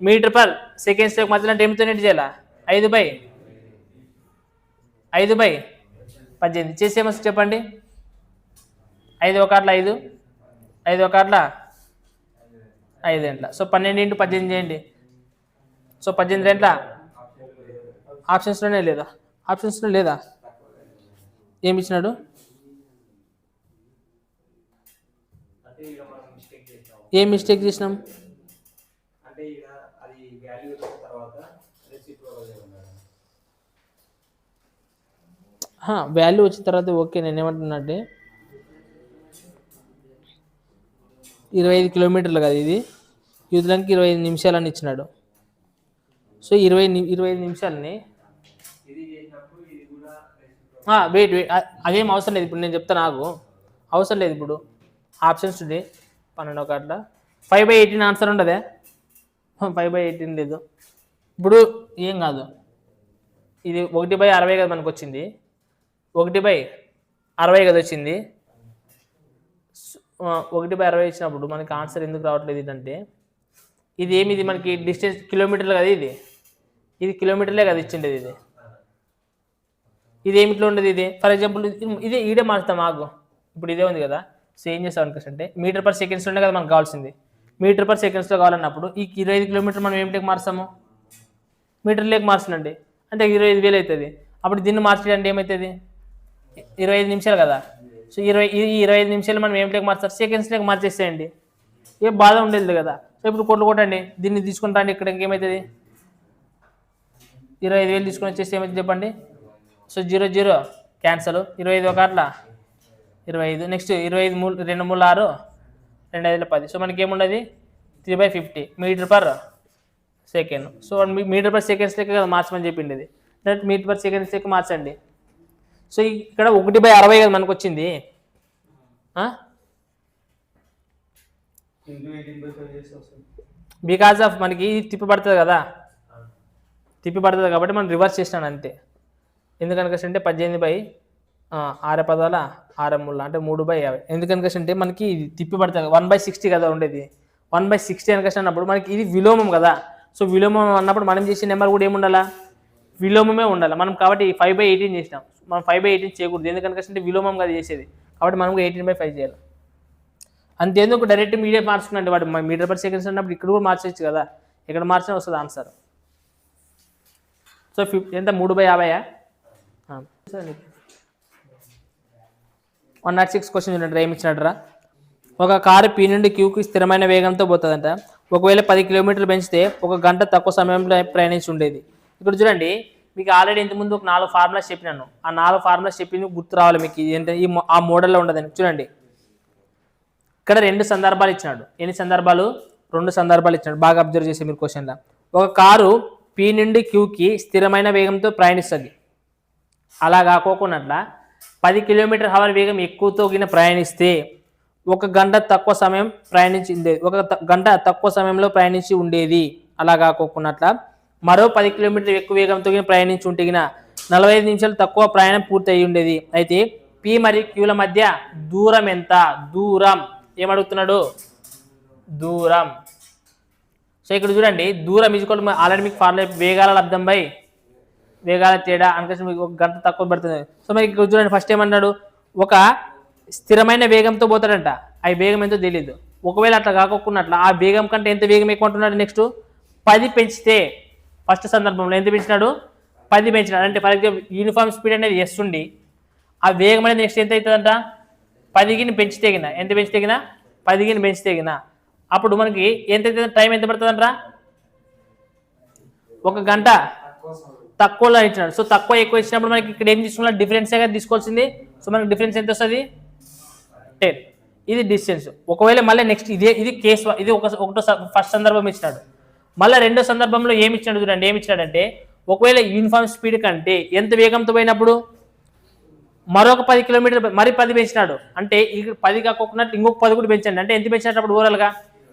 మీటర్/సెకండ్స్ మధ్యలో అంటే ఏమితో నెట్ చేయాలా 5/18 చేసేమో చెప్పండి. 5 1 5 5 1 5 గంటల. సో 12 × 18 చేయండి. సో 18 గంటల ఆప్షన్స్లోనే లేదా, ఆప్షన్స్లో లేదా ఏమి ఇచ్చినాడు, ఏం మిస్టేక్ చేసినాం, వాల్యూ వచ్చిన తర్వాత ఓకే. నేను ఏమంటున్నానంటే 25 కిలోమీటర్లు కదా ఇది, యూత్లానికి 25 నిమిషాలని ఇచ్చినాడు. సో 25 నిమిషాలని వెయిట్ అదేం అవసరం లేదు ఇప్పుడు నేను చెప్తాను, నాకు అవసరం లేదు ఇప్పుడు. ఆప్షన్స్ ఉంది 12 1 5/18 ఆన్సర్ ఉండదే, 5/18 లేదు. ఇప్పుడు ఏం కాదు, ఇది 1/60 కదా మనకు వచ్చింది, 1/60 కదా వచ్చింది. 1/60 ఇచ్చినప్పుడు మనకి ఆన్సర్ ఎందుకు రావట్లేదు అంటే ఇది ఏమి, ఇది మనకి డిస్టెన్స్ కిలోమీటర్లు కదా, ఇది కిలోమీటర్లే కదా ఇచ్చిండేది, ఇది ఏమిట్లో ఉండదు. ఇది ఫర్ ఎగ్జాంపుల్ ఇదే ఈడే మార్చుతాం ఆగు, ఇప్పుడు ఇదే ఉంది కదా. సో ఏం చేస్తాం అనుకుంటే మీటర్/సెకండ్స్లోనే కదా మనకు కావాల్సింది, మీటర్/సెకండ్స్లో కావాలన్నప్పుడు ఈ 25 కిలోమీటర్ మనం ఏమిటికి మార్చాము మీటర్లేకి మార్చండి అంటే 25,000 అవుతుంది. అప్పుడు దీన్ని మార్చడానికి ఏమవుతుంది 25 నిమిషాలు కదా. సో 25 నిమిషాలు మనం ఏమిటికి మార్చాలి సెకండ్స్లోకి మార్చేసేయండి, ఏ బాధ ఉండేది కదా. సో ఇప్పుడు కొట్టండి, దీన్ని తీసుకుంటాండి ఇక్కడ ఇంకేమవుతుంది 25,000 తీసుకొని వచ్చేసి ఏమవుతుంది చెప్పండి. So 0 0 cancel, 25 1 25, next 25 2 3 6 2 5 10. సో మనకి ఏముండదు 3/50 మీటర్/సెకండ్. సో మీటర్/సెకండ్స్ లెక్క కదా మార్చమని చెప్పింది, ఇది డైరెక్ట్ మీటర్/సెకండ్స్ లెక్క మార్చండి. సో ఇక్కడ 1/60 కదా మనకు వచ్చింది, బికాజ్ ఆఫ్ మనకి తిప్పిపడుతుంది కదా, తిప్పిపడుతుంది కాబట్టి మనం రివర్స్ చేసినాను అంతే. ఎందుకనికంటే 18/6 పదాల 6 3 అంటే 3/50. ఎందుకనికంటే మనకి ఇది తిప్పిపడుతుంది 1/60 కదా ఉండేది, 1/60 అనికంటే అన్నప్పుడు మనకి ఇది విలోమం కదా. సో విలోమం అన్నప్పుడు మనం చేసే నెంబర్ కూడా ఏముండాలా విలోమమే ఉండాలి మనం. కాబట్టి 5/18 చేసినాం, మనం 5/18 చేయకూడదు, ఎందుకనికంటే విలోమం కదా చేసేది, కాబట్టి మనం 18/5 చేయాలి. అంతేందుకు డైరెక్ట్ మీడియం మార్చుకున్నాండి, వాడు మీటర్/సెకండ్స్ అన్నప్పుడు ఇక్కడ కూడా మార్చవచ్చు కదా, ఇక్కడ మార్చినా వస్తుంది ఆన్సర్. సో ఎంత 3/50. 106 క్వశ్చన్ చూడండి, ఏమి ఇచ్చినట్రా. ఒక కారు P నుండి Qకి స్థిరమైన వేగంతో పోతుందంట. ఒకవేళ 10 కిలోమీటర్లు పెంచితే 1 గంట తక్కువ సమయంలో ప్రయాణించి ఉండేది. ఇక్కడ చూడండి మీకు ఆల్రెడీ ఇంతకుముందు ఒక 4 ఫార్ములాస్ చెప్పినాను, ఆ 4 ఫార్ములాస్ చెప్పింది గుర్తు రావాలి మీకు, ఆ మోడల్లో ఉండదని. చూడండి ఇక్కడ 2 సందర్భాలు ఇచ్చినాడు. ఎన్ని సందర్భాలు 2 సందర్భాలు ఇచ్చినాడు, బాగా అబ్జర్వ్ చేసే మీరు క్వశ్చన్లో. ఒక కారు P నుండి Qకి స్థిరమైన వేగంతో ప్రయాణిస్తుంది, అలా కాకోకున్నట్ల 10 km/h వేగం ఎక్కువతో ప్రయాణిస్తే 1 గంట తక్కువ సమయం ప్రయాణించింది, 1 గంట తక్కువ సమయంలో ప్రయాణించి ఉండేది. అలా కాకోకున్నట్ల మరో 10 కిలోమీటర్లు ఎక్కువ వేగంతో ప్రయాణించి ఉంటే 45 నిమిషాలు తక్కువ ప్రయాణం పూర్తి అయి ఉండేది. అయితే P మరియు Qల మధ్య దూరం ఎంత? దూరం ఏమడుగుతున్నాడు, దూరం. సో ఇక్కడ చూడండి దూరం ఈజ్వల్ ఆల్రెడీ మీకు ఫార్ములా వేగాల లబ్ధం బై వేగాల తేడా అనుకోసం మీకు ఒక గంట తక్కువ పడుతుంది. సో మరి ఇక్కడ చూడండి ఫస్ట్ ఏమన్నాడు, ఒక స్థిరమైన వేగంతో పోతాడంట, ఆ వేగం ఎంతో తెలియదు. ఒకవేళ అట్లా కాకుండా ఆ వేగం కంటే ఎంత వేగం ఎక్కువ అంటున్నాడు, నెక్స్ట్ 10 పెంచితే, ఫస్ట్ సందర్భంలో ఎంత పెంచినాడు 10 పెంచినాడు. అంటే ఫర్ ఎగ్జాంపుల్ యూనిఫామ్ స్పీడ్ అనేది ఎస్ ఉండి ఆ వేగం అనేది నెక్స్ట్ ఎంత అవుతుందంట 10ని పెంచితేగిన, ఎంత పెంచితేగిన 10ని పెంచితేగిన, అప్పుడు మనకి ఎంత టైం ఎంత పడుతుందంట, ఒక గంట తక్కువలో ఇచ్చినాడు. సో తక్కువ ఎక్కువ ఇచ్చినప్పుడు మనకి ఇక్కడ ఏం తీసుకున్నా డిఫరెన్స్గా తీసుకోవాల్సింది. సో మనకి డిఫరెన్స్ ఎంత వస్తుంది 10, ఇది డిస్టెన్స్. ఒకవేళ మళ్ళీ నెక్స్ట్ ఇది కేసు, ఇది ఒకటో ఫస్ట్ సందర్భం ఇచ్చినాడు. మళ్ళీ రెండో సందర్భంలో ఏమి ఇచ్చినాడు చూడండి, ఏమి ఇచ్చినాడంటే ఒకవేళ యూనిఫామ్ స్పీడ్ కంటే ఎంత వేగంతో పోయినప్పుడు మరొక 10 కిలోమీటర్లు మరి 10 పెంచినాడు. అంటే ఇక్కడ 10 కాకుండా ఇంకొక 10 కూడా పెంచండి. అంటే ఎంత పెంచినప్పుడు ఓవరాల్గా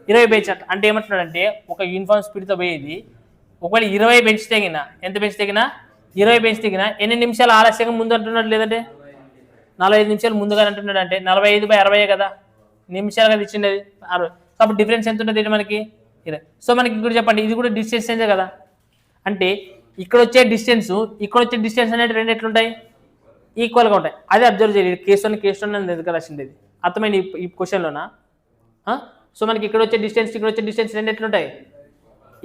20 పెంచినట్టు. అంటే ఏమంటున్నాడంటే ఒక యూనిఫామ్ స్పీడ్తో పోయేది ఒకవేళ 20 పెంచితేగిన, ఎంత పెంచితేగిన 20 పెంచితేగిన ఎన్ని నిమిషాలు ఆలస్యంగా ముందు అంటున్నాడు, లేదంటే 45 నిమిషాలు ముందుగా అంటున్నాడు. అంటే 45/60 కదా నిమిషాలు కదా ఇచ్చిండేది 60. కాబట్టి డిఫరెన్స్ ఎంత ఉంటుంది మనకి 20. సో మనకి ఇక్కడ చెప్పండి ఇది కూడా డిస్టెన్సే కదా. అంటే ఇక్కడ వచ్చే డిస్టెన్స్ ఇక్కడ వచ్చే డిస్టెన్స్ అనేది రెండు ఎట్లుంటాయి, ఈక్వల్గా ఉంటాయి. అదే అబ్జర్వ్ చేయాలి. కేసు దగ్గర రాసిండేది అర్థమైంది ఈ క్వశ్చన్లోనా. సో మనకి ఇక్కడ వచ్చే డిస్టెన్స్ రెండు ఎట్లుంటాయి,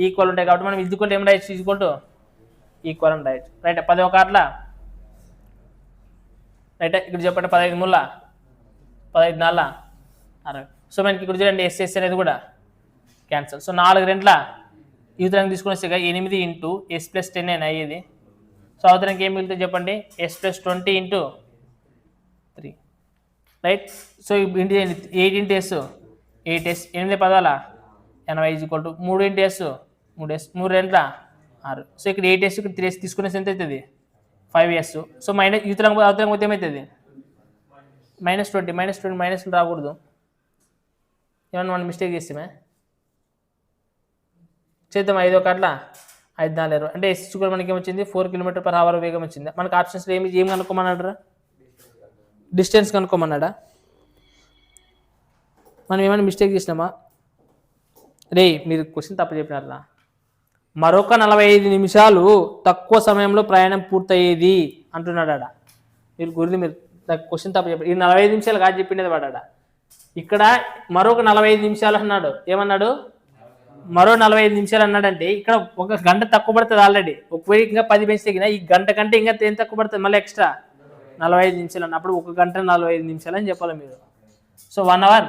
ఈక్వల్ ఉంటాయి. కాబట్టి మనం ఈజ్వల్ ఏం రాయొచ్చు, ఈక్వల్ అని రాయొచ్చు. రైట్ 10 అట్లా రైట్. ఇక్కడ చెప్పండి 15 ముళ్ళ 15 4 60. సో మనకి ఇక్కడ చూడండి ఎస్ఎస్ అనేది కూడా క్యాన్సల్. సో 4 రెంట్ల యూతరానికి తీసుకుని వస్తే 8 ఇంటూ ఎస్ ప్లస్ 10 అని అయ్యేది. సో అవతరానికి ఏం మిగులుతుంది చెప్పండి, s plus 20 into 3 right. So ఇంటి 8 ఇంటూ ఎస్ 8s 8 పదాల 80 equal to 3 into s 3s 3 రెంట్ల 6. సో ఇక్కడ 8s ఇక్కడ 3s తీసుకునేసి ఎంత అవుతుంది 5s. సో మైనస్ యూతరానికి అవతరానికి పోతే ఏమవుతుంది -20 మైనస్ రాకూడదు. ఏమన్నా మనం మిస్టేక్ చేస్తామే చేద్దాం. 5 అట్లా 5 4 20. అంటే ఎస్ కూడా మనకి ఏమొచ్చింది 4 km/h వేగం వచ్చింది. మనకు ఆప్షన్స్లో ఏం కనుక్కోమన్నాడు, డిస్టెన్స్ కనుక్కోమన్నాడా. మనం ఏమైనా మిస్టేక్ చేసినామా, రే మీరు క్వశ్చన్ తప్పు చెప్పినారా. మరొక 45 నిమిషాలు తక్కువ సమయంలో ప్రయాణం పూర్తయ్యేది అంటున్నాడా. మీరు క్వశ్చన్ తప్పు చెప్పారు. ఈ 45 నిమిషాలు కాదు చెప్పిండేది వాడా. ఇక్కడ మరొక 45 నిమిషాలు అన్నాడు. ఏమన్నాడు, మరో 45 నిమిషాలు అన్నాడంటే ఇక్కడ ఒక గంట తక్కువ పడుతుంది ఆల్రెడీ. ఒకవేళ ఇంకా 10 పెంచితే ఈ గంట కంటే ఇంకా ఏం తక్కువ పడుతుంది మళ్ళీ ఎక్స్ట్రా 45 నిమిషాలు అన్నప్పుడు 1 గంట 45 నిమిషాలు అని చెప్పాలి మీరు. సో 1 hour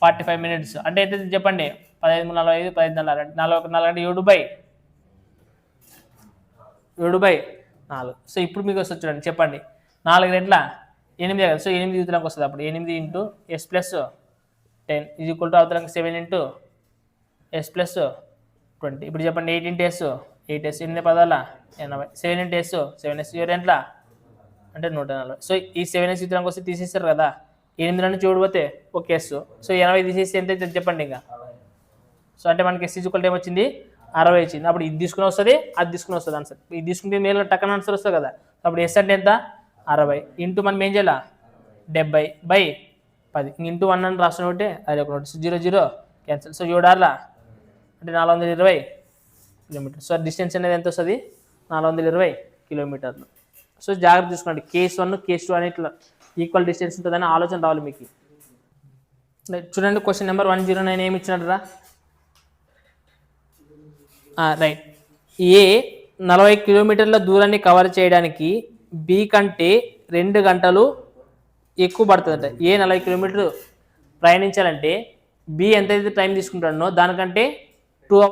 45 minutes అంటే ఎంత చెప్పండి 15 45 15 4 అంటే 7/4. సో ఇప్పుడు మీకు వస్తుంది చూడండి చెప్పండి 4 గంటల 8 కదా. సో 8 యూతరానికి వస్తుంది. అప్పుడు 8 into S plus 10 equal to అవతరానికి 7 ఇంటూ ఎస్ ప్లస్ 20. ఇప్పుడు చెప్పండి 8 ఇంటూ ఎస్ 8s 8 పదాల 80 7 ఇంటూ ఎస్ 7s 7 ఎంట్ల అంటే 140. సో ఈ 7s యూతరానికి వస్తే తీసేస్తారు కదా. 8 నుంచి చూడబోతే ఒక ఎస్. సో 80 తీసేసి ఎంత అయితే చెప్పండి ఇంకా. సో అంటే మనకి ఎస్ ఈజ్వల్ ఏమొచ్చింది 60 వచ్చింది. అప్పుడు ఇది తీసుకుని వస్తుంది అది తీసుకుని వస్తుంది ఆన్సర్. ఇది తీసుకుంటే మేలు టక్కన ఆన్సర్ వస్తుంది కదా. అప్పుడు ఎస్ అంటే ఎంత 60 ఇంటూ మనం ఏం చేయాలి 70/10 ఇంటూ 1 అని రాసిన ఒకటి అది ఒక నోట్ 0 0 క్యాన్సిల్. సో 7 6 అంటే 420 కిలోమీటర్స్. సో డిస్టెన్స్ అనేది ఎంత వస్తుంది 420 కిలోమీటర్లు. సో జాగ్రత్త చూసుకోండి కేస్ 1 కేస్ 2 అని ఇట్లా ఈక్వల్ డిస్టెన్స్ ఉంటుందని ఆలోచన రావాలి మీకు. చూడండి క్వశ్చన్ నెంబర్ 109 ఏమి ఇచ్చినట్రా. రైట్. ఏ 40 కిలోమీటర్ల దూరాన్ని కవర్ చేయడానికి బి కంటే 2 గంటలు ఎక్కువ పడుతుందట. ఏ 40 కిలోమీటర్లు ప్రయాణించాలంటే బి ఎంతైతే టైం తీసుకుంటాడో దానికంటే